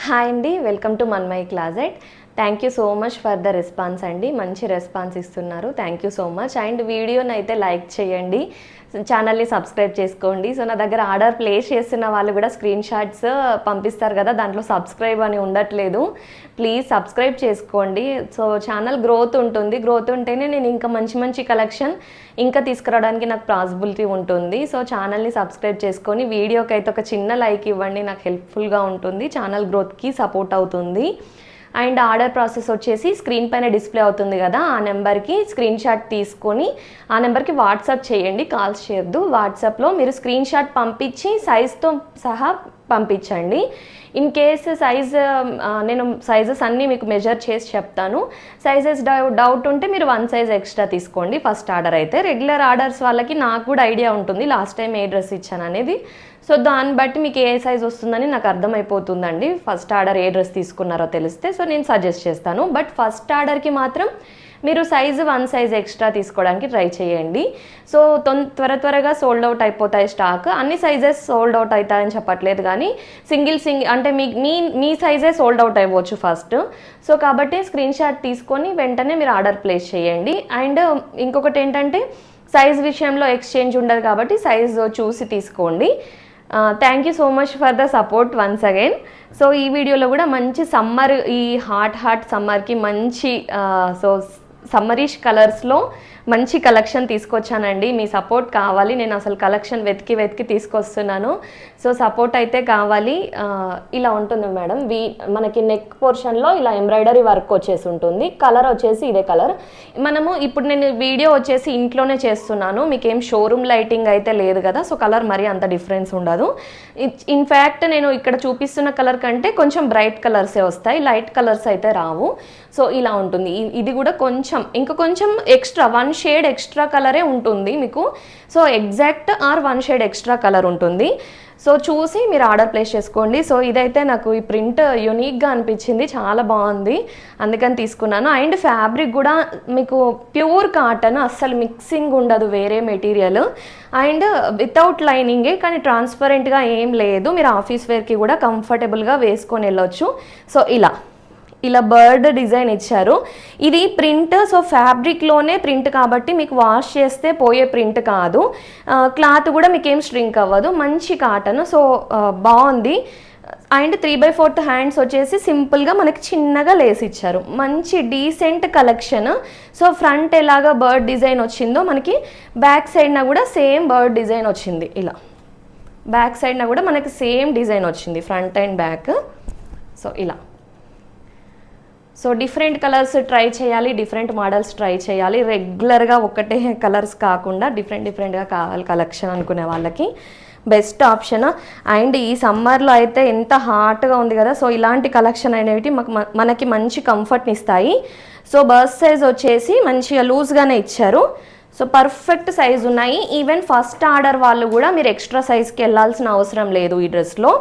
Hi అండి, welcome to మన్మై closet. Thank you so much for the response అండి. మంచి రెస్పాన్స్ ఇస్తున్నారు, thank you so much. And వీడియోని అయితే లైక్ చేయండి, ఛానల్ని సబ్స్క్రైబ్ చేసుకోండి. సో నా దగ్గర ఆర్డర్ ప్లేస్ చేస్తున్న వాళ్ళు కూడా స్క్రీన్ షాట్స్ పంపిస్తారు కదా, దాంట్లో సబ్స్క్రైబ్ అని ఉండట్లేదు. ప్లీజ్ సబ్స్క్రైబ్ చేసుకోండి. సో ఛానల్ గ్రోత్ ఉంటుంది, గ్రోత్ ఉంటేనే నేను ఇంకా మంచి మంచి కలెక్షన్ ఇంకా తీసుకురావడానికి నాకు పాసిబిలిటీ ఉంటుంది. సో ఛానల్ని సబ్స్క్రైబ్ చేసుకొని వీడియోకి అయితే ఒక చిన్న లైక్ ఇవ్వండి, నాకు హెల్ప్ఫుల్గా ఉంటుంది, ఛానల్ గ్రోత్కి సపోర్ట్ అవుతుంది. అండ్ ఆర్డర్ ప్రాసెస్ వచ్చేసి స్క్రీన్ పైన డిస్ప్లే అవుతుంది కదా, ఆ నెంబర్కి స్క్రీన్ షాట్ తీసుకొని ఆ నెంబర్కి వాట్సాప్ చేయండి, కాల్స్ చేయొద్దు. వాట్సాప్లో మీరు స్క్రీన్ షాట్ పంపించి సైజ్తో సహా పంపించండి. ఇన్ కేస్ నేను సైజెస్ అన్నీ మీకు మెజర్ చేసి చెప్తాను. సైజెస్ డౌట్ ఉంటే మీరు 1 సైజ్ ఎక్స్ట్రా తీసుకోండి ఫస్ట్ ఆర్డర్ అయితే. రెగ్యులర్ ఆర్డర్స్ వాళ్ళకి నాకు కూడా ఐడియా ఉంటుంది లాస్ట్ టైం ఏ డ్రెస్ ఇచ్చాను అనేది. సో దాన్ని బట్టి మీకు ఏ సైజ్ వస్తుందని నాకు అర్థమైపోతుందండి, ఫస్ట్ ఆర్డర్ ఏ డ్రెస్ తీసుకున్నారో తెలిస్తే. సో నేను సజెస్ట్ చేస్తాను. బట్ ఫస్ట్ ఆర్డర్కి మాత్రం మీరు 1 సైజ్ ఎక్స్ట్రా తీసుకోవడానికి ట్రై చేయండి. సో త్వరగా సోల్డ్ అవుట్ అయిపోతాయి స్టాక్. అన్ని సైజెస్ సోల్డ్ అవుట్ అవుతాయని చెప్పట్లేదు, కానీ సింగిల్ అంటే మీ సైజే సోల్డ్ అవుట్ అవ్వచ్చు ఫస్ట్. సో కాబట్టి స్క్రీన్ షాట్ తీసుకొని వెంటనే మీరు ఆర్డర్ ప్లేస్ చేయండి. అండ్ ఇంకొకటి ఏంటంటే సైజ్ విషయంలో ఎక్స్చేంజ్ ఉండదు కాబట్టి సైజ్ చూసి తీసుకోండి. Thank you so much for the support once again. So ఈ వీడియోలో కూడా మంచి సమ్మర్, ఈ హాట్ సమ్మర్కి మంచి సమ్మరిష్ కలర్స్లో మంచి కలెక్షన్ తీసుకొచ్చానండి. మీ సపోర్ట్ కావాలి, నేను అసలు కలెక్షన్ వెతికి తీసుకొస్తున్నాను. సో సపోర్ట్ అయితే కావాలి. ఇలా ఉంటుంది మేడం, మనకి నెక్ పోర్షన్లో ఇలా ఎంబ్రాయిడరీ వర్క్ వచ్చేసి ఉంటుంది. కలర్ వచ్చేసి ఇదే కలర్. ఇప్పుడు నేను వీడియో వచ్చేసి ఇంట్లోనే చేస్తున్నాను, మీకేం షోరూమ్ లైటింగ్ అయితే లేదు కదా, సో కలర్ మరీ అంత డిఫరెన్స్ ఉండదు. ఇన్ఫ్యాక్ట్ నేను ఇక్కడ చూపిస్తున్న కలర్ కంటే కొంచెం బ్రైట్ కలర్సే వస్తాయి, లైట్ కలర్స్ అయితే రావు. సో ఇలా ఉంటుంది. ఇది కూడా కొంచెం ఎక్స్ట్రా 1 షేడ్ ఎక్స్ట్రా కలరే ఉంటుంది మీకు. So exact 1 shade extra colour ఉంటుంది. సో చూసి మీరు ఆర్డర్ ప్లేస్ చేసుకోండి. సో ఇదైతే నాకు ఈ ప్రింట్ యూనిక్గా అనిపించింది, చాలా బాగుంది, అందుకని తీసుకున్నాను. అండ్ ఫ్యాబ్రిక్ కూడా మీకు ప్యూర్ కాటన్, అస్సలు మిక్సింగ్ ఉండదు వేరే మెటీరియల్. అండ్ వితౌట్ లైనింగే, కానీ ట్రాన్స్పరెంట్గా ఏం లేదు. మీరు ఆఫీస్ వేర్కి కూడా కంఫర్టబుల్గా వేసుకొని వెళ్ళొచ్చు. సో ఇలా బర్డ్ డిజైన్ ఇచ్చారు. ఇది ప్రింట్, సో ఫ్యాబ్రిక్లోనే ప్రింట్ కాబట్టి మీకు వాష్ చేస్తే పోయే ప్రింట్ కాదు. క్లాత్ కూడా మీకు ఏం స్ట్రింక్ అవ్వదు, మంచి కాటన్. సో బాగుంది. అండ్ 3/4 హ్యాండ్స్ వచ్చేసి సింపుల్గా మనకి చిన్నగా లేస్ ఇచ్చారు, మంచి డీసెంట్ కలెక్షన్. సో ఫ్రంట్ ఎలాగా బర్డ్ డిజైన్ వచ్చిందో మనకి బ్యాక్ సైడ్న కూడా సేమ్ బర్డ్ డిజైన్ వచ్చింది. ఇలా బ్యాక్ సైడ్న కూడా మనకి సేమ్ డిజైన్ వచ్చింది, ఫ్రంట్ అండ్ బ్యాక్. సో ఇలా డిఫరెంట్ కలర్స్ ట్రై చేయాలి, డిఫరెంట్ మోడల్స్ ట్రై చేయాలి. రెగ్యులర్గా ఒకటే కలర్స్ కాకుండా డిఫరెంట్గా కావాలి కలెక్షన్ అనుకునే వాళ్ళకి బెస్ట్ ఆప్షన్. అండ్ ఈ సమ్మర్లో అయితే ఎంత హాట్గా ఉంది కదా, సో ఇలాంటి కలెక్షన్ అనేవి మనకి మంచి కంఫర్ట్ని ఇస్తాయి. సో బర్త్ సైజ్ వచ్చేసి మంచిగా లూజ్గానే ఇచ్చారు. సో పర్ఫెక్ట్ సైజ్ ఉన్నాయి. ఈవెన్ ఫస్ట్ ఆర్డర్ వాళ్ళు కూడా మీరు ఎక్స్ట్రా సైజ్కి వెళ్ళాల్సిన అవసరం లేదు ఈ డ్రెస్లో.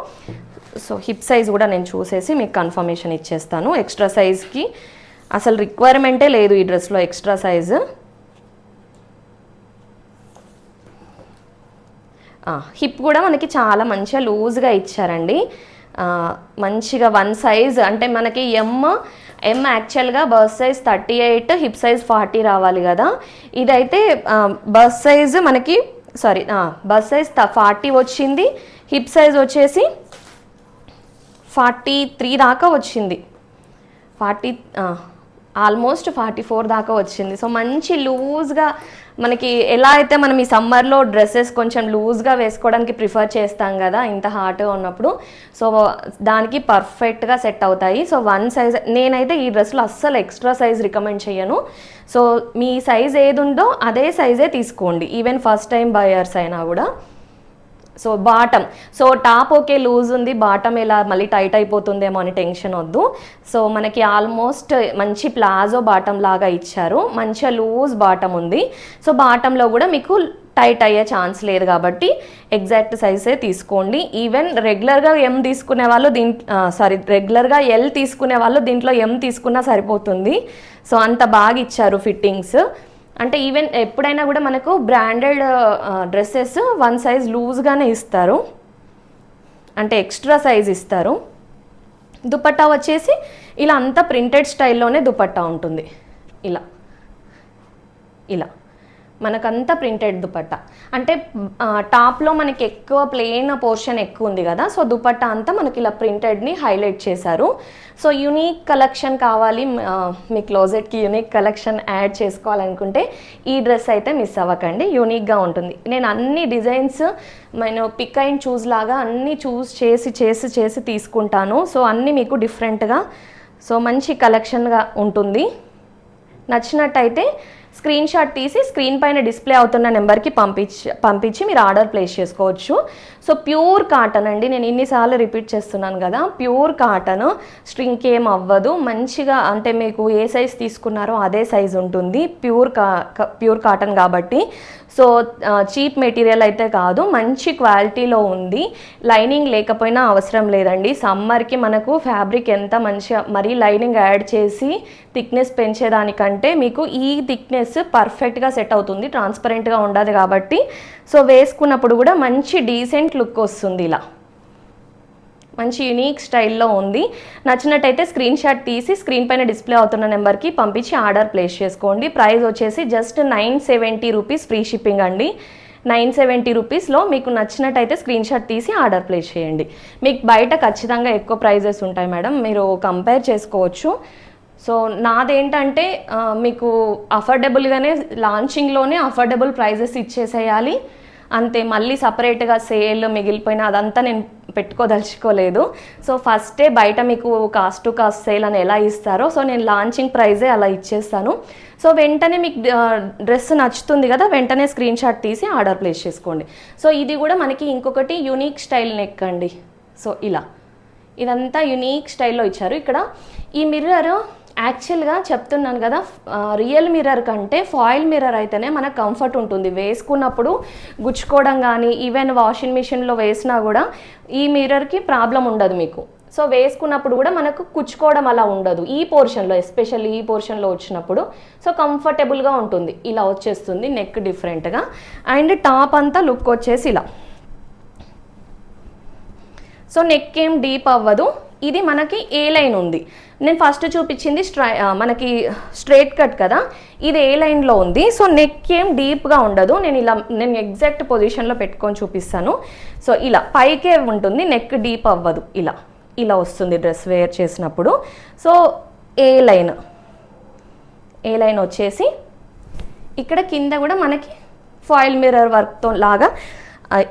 సో హిప్ సైజ్ కూడా నేను చూసేసి మీకు కన్ఫర్మేషన్ ఇచ్చేస్తాను. ఎక్స్ట్రా సైజ్కి అసలు రిక్వైర్మెంటే లేదు ఈ డ్రెస్లో ఎక్స్ట్రా సైజు. హిప్ కూడా మనకి చాలా మంచిగా లూజ్గా ఇచ్చారండి, మంచిగా 1 సైజ్. అంటే మనకి ఎమ్ యాక్చువల్గా బర్త్ సైజ్ 38, హిప్ సైజ్ 40 రావాలి కదా. ఇదైతే బర్త్ సైజ్ మనకి బర్త్ సైజ్ 40 వచ్చింది, హిప్ సైజ్ వచ్చేసి 43 దాకా వచ్చింది, ఆల్మోస్ట్ 44 దాకా వచ్చింది. సో మంచి లూజ్గా, మనకి ఎలా అయితే మనం ఈ సమ్మర్లో డ్రెస్సెస్ కొంచెం లూజ్గా వేసుకోవడానికి ప్రిఫర్ చేస్తాం కదా ఇంత హాట్గా ఉన్నప్పుడు, సో దానికి పర్ఫెక్ట్గా సెట్ అవుతాయి. సో 1 సైజ్, నేనైతే ఈ డ్రెస్లో అస్సలు ఎక్స్ట్రా సైజ్ రికమెండ్ చేయను. సో మీ సైజ్ ఏది ఉందో అదే సైజే తీసుకోండి, ఈవెన్ ఫస్ట్ టైం బయర్స్ అయినా కూడా. సో టాప్ ఓకే లూజ్ ఉంది, బాటమ్ ఎలా మళ్ళీ టైట్ అయిపోతుందేమో అని టెన్షన్ వద్దు. సో మనకి ఆల్మోస్ట్ మంచి ప్లాజో బాటమ్ లాగా ఇచ్చారు, మంచిగా లూజ్ బాటమ్ ఉంది. సో బాటంలో కూడా మీకు టైట్ అయ్యే ఛాన్స్ లేదు కాబట్టి ఎగ్జాక్ట్ సైజే తీసుకోండి. ఈవెన్ రెగ్యులర్గా రెగ్యులర్గా ఎల్ తీసుకునే వాళ్ళు దీంట్లో ఎం తీసుకున్నా సరిపోతుంది. సో అంత బాగా ఇచ్చారు ఫిట్టింగ్స్. అంటే ఈవెన్ ఎప్పుడైనా కూడా మనకు బ్రాండెడ్ డ్రెస్సెస్ 1 సైజ్ లూజ్గానే ఇస్తారు, అంటే ఎక్స్ట్రా సైజ్ ఇస్తారు. దుపట్టా వచ్చేసి ఇలా అంతా ప్రింటెడ్ స్టైల్లోనే దుపట్టా ఉంటుంది. ఇలా ఇలా మనకంతా ప్రింటెడ్ దుపట్టా, అంటే టాప్లో మనకి ఎక్కువ ప్లెయిన్ పోర్షన్ ఎక్కువ ఉంది కదా, సో దుపట్టా అంతా మనకి ఇలా ప్రింటెడ్ని హైలైట్ చేశారు. సో యూనిక్ కలెక్షన్ కావాలి, మీ క్లోజెట్కి యూనిక్ కలెక్షన్ యాడ్ చేసుకోవాలనుకుంటే ఈ డ్రెస్ అయితే మిస్ అవ్వకండి, యూనిక్గా ఉంటుంది. నేను అన్ని డిజైన్స్ నేను పిక్ అండ్ చూస్ లాగా అన్నీ చూస్ చేసి తీసుకుంటాను. సో అన్నీ మీకు డిఫరెంట్గా, సో మంచి కలెక్షన్గా ఉంటుంది. నచ్చినట్టయితే స్క్రీన్ షాట్ తీసి స్క్రీన్ పైన డిస్ప్లే అవుతున్న నెంబర్కి పంపించి మీరు ఆర్డర్ ప్లేస్ చేసుకోవచ్చు. సో ప్యూర్ కాటన్ అండి, నేను ఇన్నిసార్లు రిపీట్ చేస్తున్నాను కదా, ప్యూర్ కాటన్, స్ట్రింక్ ఏం అవ్వదు, మంచిగా అంటే మీకు ఏ సైజ్ తీసుకున్నారో అదే సైజ్ ఉంటుంది. ప్యూర్ కాటన్ కాబట్టి సో చీప్ మెటీరియల్ అయితే కాదు, మంచి క్వాలిటీలో ఉంది. లైనింగ్ లేకపోయినా అవసరం లేదండి. సమ్మర్కి మనకు ఫ్యాబ్రిక్ ఎంత మంచిగా, మరీ లైనింగ్ యాడ్ చేసి థిక్నెస్ పెంచేదానికంటే మీకు ఈ థిక్నెస్ పర్ఫెక్ట్గా సెట్ అవుతుంది, ట్రాన్స్పరెంట్గా ఉండదు కాబట్టి. సో వేసుకున్నప్పుడు కూడా మంచి డీసెంట్ లుక్ వస్తుంది, ఇలా మంచి యూనిక్ స్టైల్లో ఉంది. నచ్చినట్టయితే స్క్రీన్ షాట్ తీసి స్క్రీన్ పైన డిస్ప్లే అవుతున్న నెంబర్కి పంపించి ఆర్డర్ ప్లేస్ చేసుకోండి. ప్రైస్ వచ్చేసి జస్ట్ 970 రూపీస్, ఫ్రీ షిప్పింగ్ అండి. 970 రూపీస్లో మీకు నచ్చినట్టయితే స్క్రీన్ షాట్ తీసి ఆర్డర్ ప్లేస్ చేయండి. మీకు బయట ఖచ్చితంగా ఎక్కువ ప్రైజెస్ ఉంటాయి మేడం, మీరు కంపేర్ చేసుకోవచ్చు. సో నాదేంటంటే మీకు అఫోర్డబుల్గానే, లాంచింగ్లోనే అఫోర్డబుల్ ప్రైజెస్ ఇచ్చేసేయాలి అంతే, మళ్ళీ సపరేట్గా సేల్ మిగిలిపోయిన అదంతా నేను పెట్టుకోదలుచుకోలేదు. సో ఫస్టే బయట మీకు కాస్ట్ టు కాస్ట్ సేల్ అని ఎలా ఇస్తారో, సో నేను లాంచింగ్ ప్రైజే అలా ఇచ్చేస్తాను. సో వెంటనే మీకు డ్రెస్ నచ్చుతుంది కదా, వెంటనే స్క్రీన్ షాట్ తీసి ఆర్డర్ ప్లేస్ చేసుకోండి. సో ఇది కూడా మనకి ఇంకొకటి యూనిక్ స్టైల్ నెక్ అండి. సో ఇలా ఇదంతా యూనిక్ స్టైల్లో ఇచ్చారు. ఇక్కడ ఈ మిర్రర్ యాక్చువల్గా చెప్తున్నాను కదా, రియల్ మిర్రర్ కంటే ఫాయిల్ మిర్రర్ అయితేనే మనకు కంఫర్ట్ ఉంటుంది, వేసుకున్నప్పుడు గుచ్చుకోవడం కానీ, ఈవెన్ వాషింగ్ మిషన్లో వేసినా కూడా ఈ మిర్రర్కి ప్రాబ్లం ఉండదు మీకు. సో వేసుకున్నప్పుడు కూడా మనకు కుచ్చుకోవడం అలా ఉండదు ఈ పోర్షన్లో, ఎస్పెషల్లీ ఈ పోర్షన్లో వచ్చినప్పుడు. సో కంఫర్టబుల్గా ఉంటుంది, ఇలా వచ్చేస్తుంది నెక్ డిఫరెంట్గా. అండ్ టాప్ అంతా లుక్ వచ్చేసి ఇలా, సో నెక్ ఏం డీప్ అవ్వదు. ఇది మనకి ఏ లైన్ ఉంది, నేను ఫస్ట్ చూపించింది మనకి స్ట్రైట్ కట్ కదా, ఇది ఏ లైన్లో ఉంది. సో నెక్ ఏం డీప్గా ఉండదు, నేను ఎగ్జాక్ట్ పొజిషన్లో పెట్టుకొని చూపిస్తాను. సో ఇలా పైకే ఉంటుంది, నెక్ డీప్ అవ్వదు, ఇలా వస్తుంది డ్రెస్ వేర్ చేసినప్పుడు. సో ఏ లైన్ వచ్చేసి ఇక్కడ కింద కూడా మనకి ఫాయిల్ మిర్రర్ వర్క్తో లాగా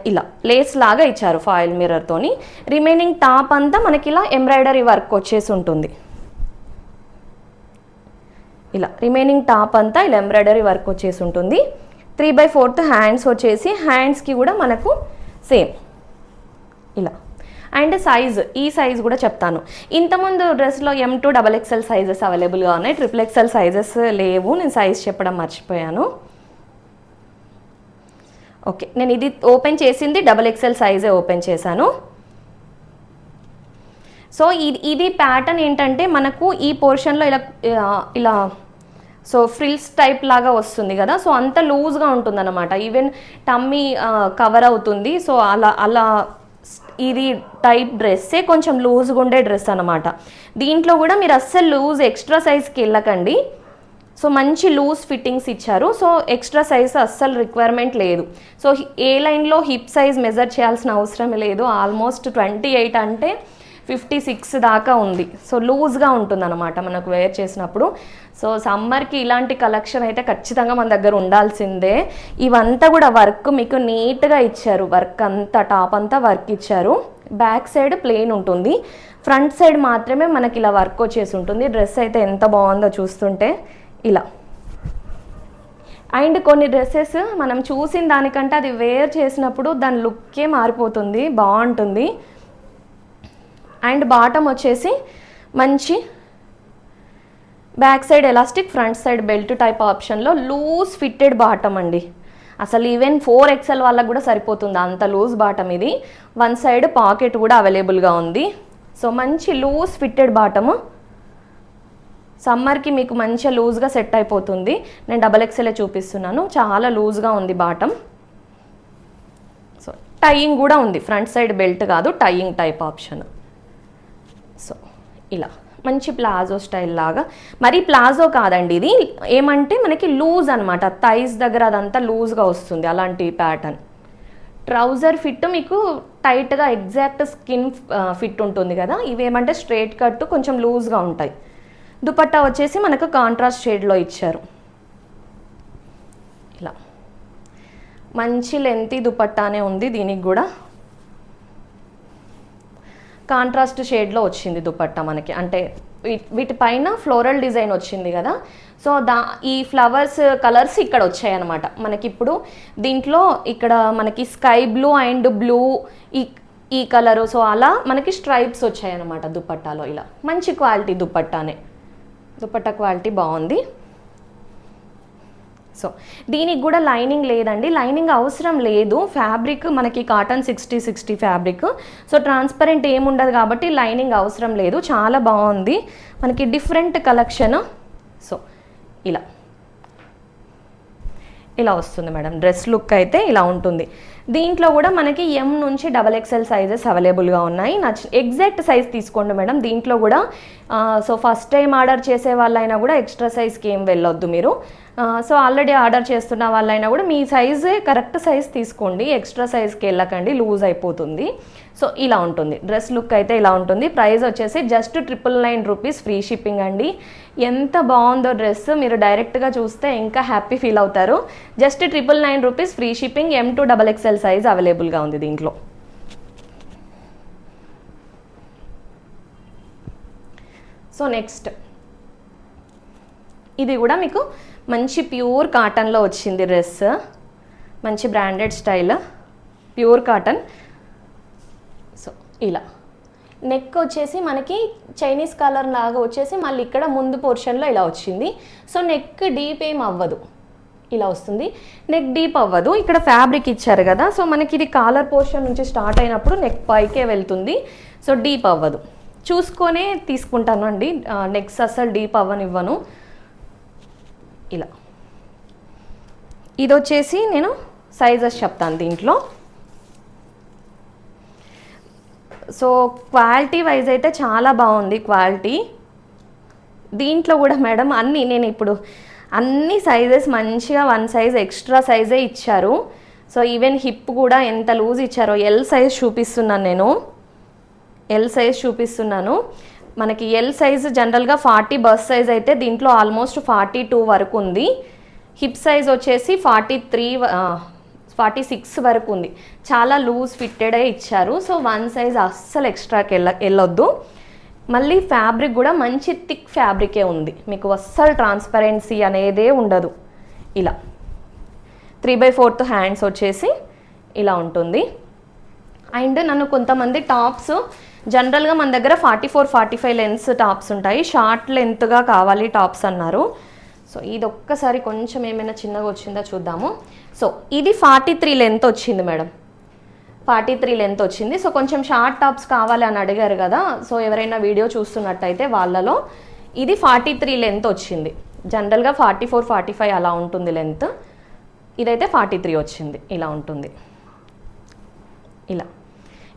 ఇలా లేస్ లాగా ఇచ్చారు ఫాయిల్ మిర్రర్తోని. రిమైనింగ్ టాప్ అంతా మనకి ఇలా ఎంబ్రాయిడరీ వర్క్ వచ్చేసి ఉంటుంది. ఇలా రిమైనింగ్ టాప్ అంతా ఇలా ఎంబ్రాయిడరీ వర్క్ వచ్చేసి ఉంటుంది. 3/4 హ్యాండ్స్ వచ్చేసి, హ్యాండ్స్కి కూడా మనకు సేమ్ ఇలా. అండ్ ఈ సైజ్ కూడా చెప్తాను. ఇంతకుముందు డ్రెస్లో M2 XXL సైజెస్ అవైలబుల్గా ఉన్నాయి, XXL సైజెస్ లేవు, నేను సైజ్ చెప్పడం మర్చిపోయాను. ఓకే, నేను ఇది ఓపెన్ చేసింది XXL సైజే ఓపెన్ చేశాను. సో ఇది ప్యాటర్న్ ఏంటంటే మనకు ఈ పోర్షన్లో ఇలా సో ఫ్రిల్స్ టైప్ లాగా వస్తుంది కదా, సో అంత లూజ్గా ఉంటుంది అనమాట, ఈవెన్ టమ్మీ కవర్ అవుతుంది. సో అలా ఇది టైప్ డ్రెస్సే కొంచెం లూజ్గా ఉండే డ్రెస్ అనమాట. దీంట్లో కూడా మీరు అస్సలు లూజ్ ఎక్స్ట్రా సైజ్కి వెళ్ళకండి. సో మంచి లూజ్ ఫిట్టింగ్స్ ఇచ్చారు. సో ఎక్స్ట్రా సైజ్ అస్సలు రిక్వైర్మెంట్ లేదు. సో ఏ లైన్లో హిప్ సైజ్ మెజర్ చేయాల్సిన అవసరం లేదు. ఆల్మోస్ట్ 28 అంటే 56 దాకా ఉంది. సో లూజ్గా ఉంటుంది అనమాట మనకు వేర్ చేసినప్పుడు. సో సమ్మర్కి ఇలాంటి కలెక్షన్ అయితే ఖచ్చితంగా మన దగ్గర ఉండాల్సిందే. ఇవంతా కూడా వర్క్ మీకు నీట్గా ఇచ్చారు, వర్క్ అంతా టాప్ అంతా వర్క్ ఇచ్చారు. బ్యాక్ సైడ్ ప్లెయిన్ ఉంటుంది, ఫ్రంట్ సైడ్ మాత్రమే మనకి ఇలా వర్క్ వచ్చేసి ఉంటుంది. డ్రెస్ అయితే ఎంత బాగుందో చూస్తుంటే ఇలా. అండ్ కొన్ని డ్రెస్సెస్ మనం చూసిన దానికంటే అది వేర్ చేసినప్పుడు దాని లుక్కే మారిపోతుంది, బాగుంటుంది. అండ్ బాటమ్ వచ్చేసి మంచి back side elastic, front side belt type ఆప్షన్లో లూజ్ ఫిట్టెడ్ బాటమ్ అండి. అసలు ఈవెన్ 4XL వాళ్ళకు కూడా సరిపోతుంది అంత లూజ్ బాటమ్ ఇది. వన్ సైడ్ పాకెట్ కూడా అవైలబుల్గా ఉంది. సో మంచి లూజ్ ఫిట్టెడ్ బాటము, సమ్మర్కి మీకు మంచిగా లూజ్గా సెట్ అయిపోతుంది. నేను XXL చూపిస్తున్నాను, చాలా లూజ్గా ఉంది బాటమ్. సో టైయింగ్ కూడా ఉంది, ఫ్రంట్ సైడ్ బెల్ట్ కాదు, టైయింగ్ టైప్ ఆప్షన్. సో ఇలా మంచి ప్లాజో స్టైల్ లాగా, మరి ప్లాజో కాదండి ఇది, ఏమంటే మనకి లూజ్ అనమాట, థైస్ దగ్గర అదంతా లూజ్గా వస్తుంది అలాంటి ప్యాటర్న్. ట్రౌజర్ ఫిట్ మీకు టైట్గా ఎగ్జాక్ట్ స్కిన్ ఫిట్ ఉంటుంది కదా, ఇవేమంటే స్ట్రైట్ కట్ కొంచెం లూజ్గా ఉంటాయి. దుపట్టా వచ్చేసి మనకు కాంట్రాస్ట్ షేడ్లో ఇచ్చారు. ఇలా మంచి లెంతీ దుపట్టానే ఉంది, దీనికి కూడా కాంట్రాస్ట్ షేడ్లో వచ్చింది దుపట్టా మనకి, అంటే వీటిపైన ఫ్లోరల్ డిజైన్ వచ్చింది కదా, సో ఈ ఫ్లవర్స్ కలర్స్ ఇక్కడ వచ్చాయి అనమాట మనకి. ఇప్పుడు దీంట్లో ఇక్కడ మనకి స్కై బ్లూ అండ్ బ్లూ ఈ కలరు, సో అలా మనకి స్ట్రైప్స్ వచ్చాయి అనమాట దుపట్టాలో. ఇలా మంచి క్వాలిటీ దుపట్టానే, దుపట్టా క్వాలిటీ బాగుంది. సో దీనికి కూడా లైనింగ్ లేదండి, లైనింగ్ అవసరం లేదు, ఫ్యాబ్రిక్ మనకి కాటన్ 60 ఫ్యాబ్రిక్, సో ట్రాన్స్పరెంట్ ఏముండదు కాబట్టి లైనింగ్ అవసరం లేదు. చాలా బాగుంది మనకి, డిఫరెంట్ కలెక్షన్. సో ఇలా ఇలా వస్తుంది మేడం, డ్రెస్ లుక్ అయితే ఇలా ఉంటుంది. దీంట్లో కూడా మనకి M నుంచి XXL సైజెస్ అవైలబుల్గా ఉన్నాయి. ఎగ్జాక్ట్ సైజ్ తీసుకోండి మేడం. దీంట్లో కూడా సో ఫస్ట్ టైం ఆర్డర్ చేసే వాళ్ళైనా కూడా ఎక్స్ట్రా సైజ్కి ఏం వెళ్ళొద్దు మీరు. సో ఆల్రెడీ ఆర్డర్ చేస్తున్న వాళ్ళైనా కూడా మీ సైజే కరెక్ట్ సైజ్ తీసుకోండి, ఎక్స్ట్రా సైజ్కి వెళ్ళకండి, లూజ్ అయిపోతుంది. సో ఇలా ఉంటుంది డ్రెస్ లుక్ అయితే ఇలా ఉంటుంది. ప్రైస్ వచ్చేసి జస్ట్ 999 రూపీస్, ఫ్రీ షిప్పింగ్ అండి. ఎంత బాగుందో డ్రెస్, మీరు డైరెక్ట్గా చూస్తే ఇంకా హ్యాపీ ఫీల్ అవుతారు. Just 999 rupees, free shipping, M to XXL size అవైలబుల్గా ఉంది దీంట్లో. సో నెక్స్ట్ ఇది కూడా మీకు మంచి ప్యూర్ కాటన్లో వచ్చింది డ్రెస్, మంచి branded style pure cotton. So ఇలా నెక్ వచ్చేసి మనకి చైనీస్ కలర్ లాగా వచ్చేసి మళ్ళీ ఇక్కడ ముందు పోర్షన్లో ఇలా వచ్చింది. సో నెక్ డీప్ ఏం అవ్వదు, ఇలా వస్తుంది, నెక్ డీప్ అవ్వదు. ఇక్కడ ఫ్యాబ్రిక్ ఇచ్చారు కదా, సో మనకి ఇది కాలర్ పోర్షన్ నుంచి స్టార్ట్ అయినప్పుడు నెక్ పైకే వెళ్తుంది, సో డీప్ అవ్వదు. చూసుకొనే తీసుకుంటాను అండి, నెక్స్ అసలు డీప్ అవ్వనివ్వను. ఇలా ఇది వచ్చేసి నేను సైజెస్ చెప్తాను దీంట్లో. సో క్వాలిటీ వైజ్ అయితే చాలా బాగుంది క్వాలిటీ. దీంట్లో కూడా మేడం నేను ఇప్పుడు అన్ని సైజెస్ మంచిగా 1 సైజ్ ఎక్స్ట్రా సైజే ఇచ్చారు. సో ఈవెన్ హిప్ కూడా ఎంత లూజ్ ఇచ్చారో. ఎల్ సైజ్ చూపిస్తున్నాను నేను, ఎల్ సైజ్ చూపిస్తున్నాను. మనకి ఎల్ సైజ్ జనరల్గా 40 బస్ సైజ్ అయితే దీంట్లో ఆల్మోస్ట్ 42 వరకు ఉంది. హిప్ సైజ్ వచ్చేసి 46 వరకు ఉంది. చాలా లూజ్ ఫిట్టెడే ఇచ్చారు. సో 1 సైజ్ అస్సలు ఎక్స్ట్రాకి వెళ్ళొద్దు. మళ్ళీ ఫ్యాబ్రిక్ కూడా మంచి థిక్ ఫ్యాబ్రికే ఉంది, మీకు అస్సలు ట్రాన్స్పరెన్సీ అనేదే ఉండదు. ఇలా 3/4 హ్యాండ్స్ వచ్చేసి ఇలా ఉంటుంది. అండ్ నన్ను కొంతమంది టాప్స్ జనరల్గా మన దగ్గర 44-45 లెన్స్ టాప్స్ ఉంటాయి, షార్ట్ లెంత్గా కావాలి టాప్స్ అన్నారు. సో ఇది ఒక్కసారి కొంచెం ఏమైనా చిన్నగా వచ్చిందో చూద్దాము. సో ఇది 43 లెంత్ వచ్చింది మేడం, 43 లెంత్ వచ్చింది. సో కొంచెం షార్ట్ టాప్స్ కావాలి అని అడిగారు కదా, సో ఎవరైనా వీడియో చూస్తున్నట్టయితే వాళ్ళలో ఇది 43 లెంత్ వచ్చింది. జనరల్గా 44-45 అలా ఉంటుంది లెంత్, ఇదైతే 43 వచ్చింది. ఇలా ఉంటుంది. ఇలా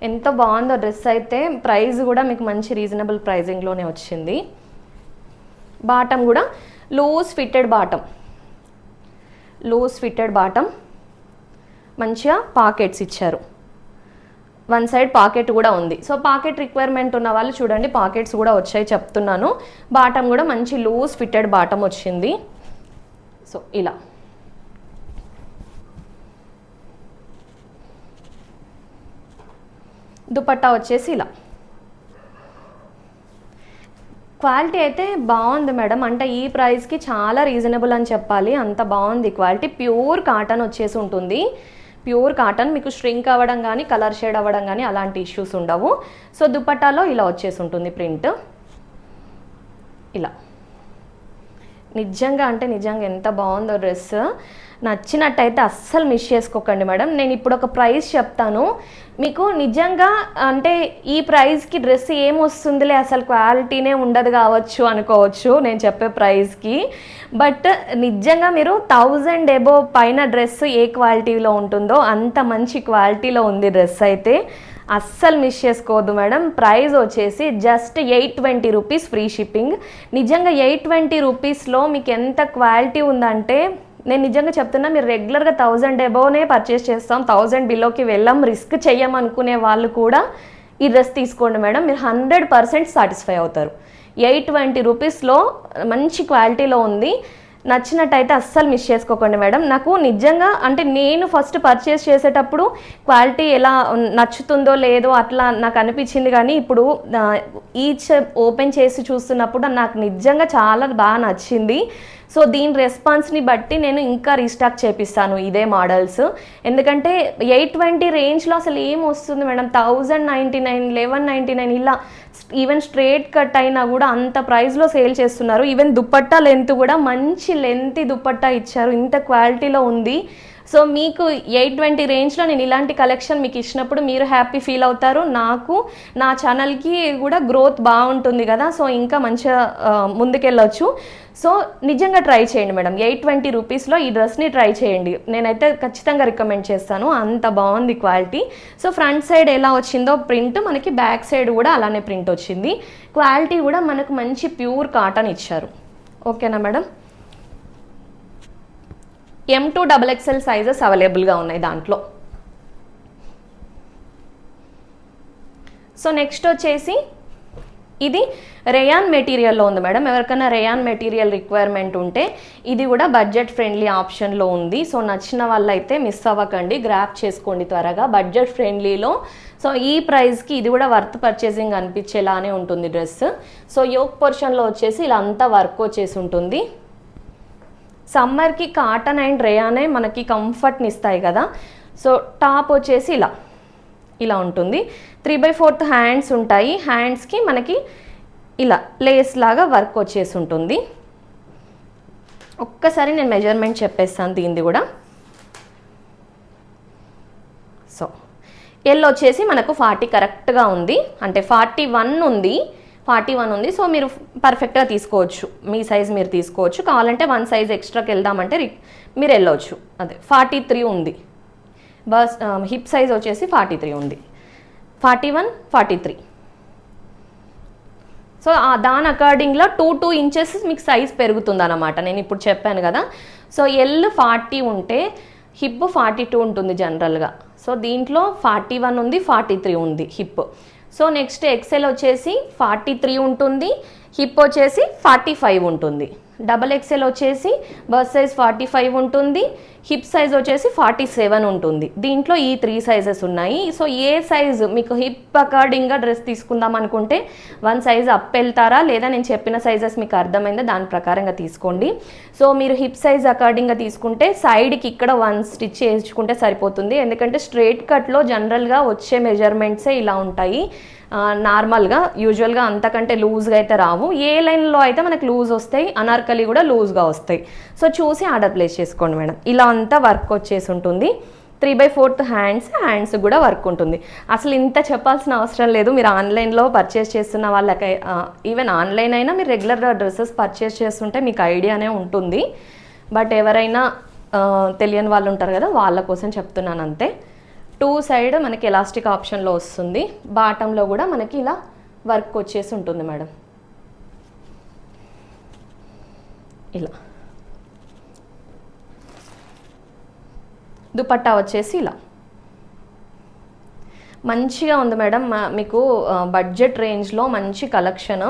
ఎంత బాగుందో డ్రెస్ అయితే. ప్రైస్ కూడా మీకు మంచి రీజనబుల్ ప్రైజింగ్లోనే వచ్చింది. బాటమ్ కూడా loose fitted bottom, loose fitted bottom, మంచిగా పాకెట్స్ ఇచ్చారు. 1 సైడ్ పాకెట్ కూడా ఉంది. సో పాకెట్ రిక్వైర్మెంట్ ఉన్న వాళ్ళు చూడండి, పాకెట్స్ కూడా వచ్చాయి చెప్తున్నాను. బాటమ్ కూడా మంచి లూజ్ ఫిట్టెడ్ బాటమ్ వచ్చింది. సో ఇలా దుపట్టా వచ్చేసి ఇలా. క్వాలిటీ అయితే బాగుంది మేడం, అంటే ఈ ప్రైస్కి చాలా రీజనబుల్ అని చెప్పాలి, అంత బాగుంది క్వాలిటీ. ప్యూర్ కాటన్ వచ్చేసి ఉంటుంది, ప్యూర్ కాటన్. మీకు ష్రింక్ అవ్వడం కానీ కలర్ షేడ్ అవ్వడం కానీ అలాంటి ఇష్యూస్ ఉండవు. సో దుపట్టాలో ఇలా వచ్చేసి ఉంటుంది ప్రింట్. ఇలా నిజంగా అంటే నిజంగా ఎంత బాగుందో డ్రెస్. నచ్చినట్టయితే అస్సలు మిస్ చేసుకోకండి మేడం. నేను ఇప్పుడు ఒక ప్రైస్ చెప్తాను మీకు, నిజంగా అంటే ఈ ప్రైస్కి డ్రెస్ ఏమొస్తుందిలే అసలు క్వాలిటీనే ఉండదు కావచ్చు అనుకోవచ్చు నేను చెప్పే ప్రైస్కి. బట్ నిజంగా మీరు 1000 అబోవ్ పైన డ్రెస్ ఏ క్వాలిటీలో ఉంటుందో అంత మంచి క్వాలిటీలో ఉంది డ్రెస్ అయితే. అస్సలు మిస్ చేసుకోవద్దు మేడం. ప్రైస్ వచ్చేసి జస్ట్ 820 రూపీస్ ఫ్రీ షిప్పింగ్. నిజంగా 820 రూపీస్లో మీకు ఎంత క్వాలిటీ ఉందంటే నేను నిజంగా చెప్తున్నా, మీరు రెగ్యులర్గా 1000 అబోవ్నే పర్చేస్ చేస్తాం, 1000 బిలోకి వెళ్ళాం, రిస్క్ చెయ్యమనుకునే వాళ్ళు కూడా ఈ డ్రెస్ తీసుకోండి మేడం, మీరు 100% సాటిస్ఫై అవుతారు. 820 రూపీస్లో మంచి క్వాలిటీలో ఉంది. నచ్చినట్టయితే అస్సలు మిస్ చేసుకోకండి మేడం. నాకు నిజంగా అంటే నేను ఫస్ట్ పర్చేస్ చేసేటప్పుడు క్వాలిటీ ఎలా నచ్చుతుందో లేదో అట్లా నాకు అనిపించింది, కానీ ఇప్పుడు ఈచ్ ఓపెన్ చేసి చూస్తున్నప్పుడు నాకు నిజంగా చాలా బాగా నచ్చింది. సో దీని రెస్పాన్స్ని బట్టి నేను ఇంకా రీస్టాక్ చేపిస్తాను ఇదే మోడల్స్. ఎందుకంటే 820 రేంజ్లో అసలు ఏం వస్తుంది మేడం, 1099, 1199 ఇలా ఈవెన్ స్ట్రేట్ కట్ అయినా కూడా అంత ప్రైస్లో సేల్ చేస్తున్నారు. ఈవెన్ దుపట్టా లెంత్ కూడా మంచి లెంత్ దుపట్టా ఇచ్చారు, ఇంత క్వాలిటీలో ఉంది. సో మీకు 820 రేంజ్లో నేను ఇలాంటి కలెక్షన్ మీకు ఇచ్చినప్పుడు మీరు హ్యాపీ ఫీల్ అవుతారు, నాకు నా ఛానల్కి కూడా గ్రోత్ బాగుంటుంది కదా, సో ఇంకా మంచిగా ముందుకెళ్ళొచ్చు. సో నిజంగా ట్రై చేయండి మేడం, 820 రూపీస్లో ఈ డ్రెస్ని ట్రై చేయండి. నేనైతే ఖచ్చితంగా రికమెండ్ చేస్తాను, అంత బాగుంది క్వాలిటీ. సో ఫ్రంట్ సైడ్ ఎలా వచ్చిందో ప్రింట్, మనకి బ్యాక్ సైడ్ కూడా అలానే ప్రింట్ వచ్చింది. క్వాలిటీ కూడా మనకు మంచి ప్యూర్ కాటన్ ఇచ్చారు. ఓకేనా మేడం? M2 XXL సైజెస్ అవైలబుల్గా ఉన్నాయి దాంట్లో. సో నెక్స్ట్ వచ్చేసి ఇది రేయాన్ మెటీరియల్లో ఉంది మేడం. ఎవరికైనా రేయాన్ మెటీరియల్ రిక్వైర్మెంట్ ఉంటే ఇది కూడా బడ్జెట్ ఫ్రెండ్లీ ఆప్షన్లో ఉంది. సో నచ్చిన వాళ్ళైతే మిస్ అవ్వకండి, గ్రాప్ చేసుకోండి త్వరగా, బడ్జెట్ ఫ్రెండ్లీలో. సో ఈ ప్రైస్కి ఇది కూడా వర్త్ పర్చేసింగ్ అనిపించేలానే ఉంటుంది డ్రెస్. సో యోక్ పోర్షన్లో వచ్చేసి ఇలా అంతా వర్క్ వచ్చేసి ఉంటుంది. సమ్మర్కి కాటన్ అండ్ రేయానే మనకి కంఫర్ట్ని ఇస్తాయి కదా. సో టాప్ వచ్చేసి ఇలా ఉంటుంది. 3/4 హ్యాండ్స్ ఉంటాయి. హ్యాండ్స్కి మనకి ఇలా లేస్ లాగా వర్క్ వచ్చేసి ఉంటుంది. ఒక్కసారి నేను మెజర్మెంట్ చెప్పేస్తాను దీనిది కూడా. సో ఎల్ వచ్చేసి మనకు 40 కరెక్ట్గా ఉంది, అంటే 41 ఉంది. సో మీరు పర్ఫెక్ట్గా తీసుకోవచ్చు, మీ సైజ్ మీరు తీసుకోవచ్చు. కావాలంటే 1 సైజ్ ఎక్స్ట్రాకి వెళ్దామంటే మీరు వెళ్ళవచ్చు. అదే 43 ఉంది. బస్ హిప్ సైజ్ వచ్చేసి 43 ఉంది, 41, 43. సో దాని అకార్డింగ్లో 2 ఇంచెస్ మీకు సైజ్ పెరుగుతుంది అన్నమాట. నేను ఇప్పుడు చెప్పాను కదా. సో ఎల్ 40 ఉంటే హిప్ 42 ఉంటుంది జనరల్గా. సో దీంట్లో 41 ఉంది, 43 ఉంది హిప్. సో నెక్స్ట్ ఎక్సెల్ వచ్చేసి 43 ఉంటుంది, హిప్ వచ్చేసి 45 ఉంటుంది. XXL వచ్చేసి బస్ సైజ్ 45 ఉంటుంది, హిప్ సైజ్ వచ్చేసి 47 ఉంటుంది. దీంట్లో ఈ 3 సైజెస్ ఉన్నాయి. సో ఏ సైజు మీకు హిప్ అకార్డింగ్గా డ్రెస్ తీసుకుందాం అనుకుంటే 1 సైజ్ అప్ వెళ్తారా, లేదా నేను చెప్పిన సైజెస్ మీకు అర్థమైందా దాని ప్రకారంగా తీసుకోండి. సో మీరు హిప్ సైజ్ అకార్డింగ్గా తీసుకుంటే సైడ్కి ఇక్కడ 1 స్టిచ్ వేయించుకుంటే సరిపోతుంది. ఎందుకంటే స్ట్రేట్ కట్లో జనరల్గా వచ్చే మెజర్మెంట్సే ఇలా ఉంటాయి. నార్మల్గా యూజువల్గా అంతకంటే లూజ్గా అయితే రావు. ఏ లైన్లో అయితే మనకు లూజ్ వస్తాయి, అనార్కలి కూడా లూజ్గా వస్తాయి. సో చూసి ఆర్డర్ ప్లేస్ చేసుకోండి మేడం. ఇలా అంతా వర్క్ వచ్చేసి ఉంటుంది. 3/4 హ్యాండ్స్ కూడా వర్క్ ఉంటుంది. అసలు ఇంత చెప్పాల్సిన అవసరం లేదు. మీరు ఆన్లైన్లో పర్చేస్ చేస్తున్న వాళ్ళకి, ఈవెన్ ఆన్లైన్ అయినా మీరు రెగ్యులర్ డ్రెస్సెస్ పర్చేస్ చేస్తుంటే మీకు ఐడియానే ఉంటుంది. బట్ ఎవరైనా తెలియని వాళ్ళు ఉంటారు కదా, వాళ్ళ కోసం చెప్తున్నాను అంతే. 2 సైడ్ మనకి ఎలాస్టిక్ ఆప్షన్లో వస్తుంది. బాటంలో కూడా మనకి ఇలా వర్క్ వచ్చేసి ఉంటుంది మేడం. ఇలా దుపట్టా వచ్చేసి ఇలా మంచిగా ఉంది మేడం. మీకు బడ్జెట్ రేంజ్లో మంచి కలెక్షన్.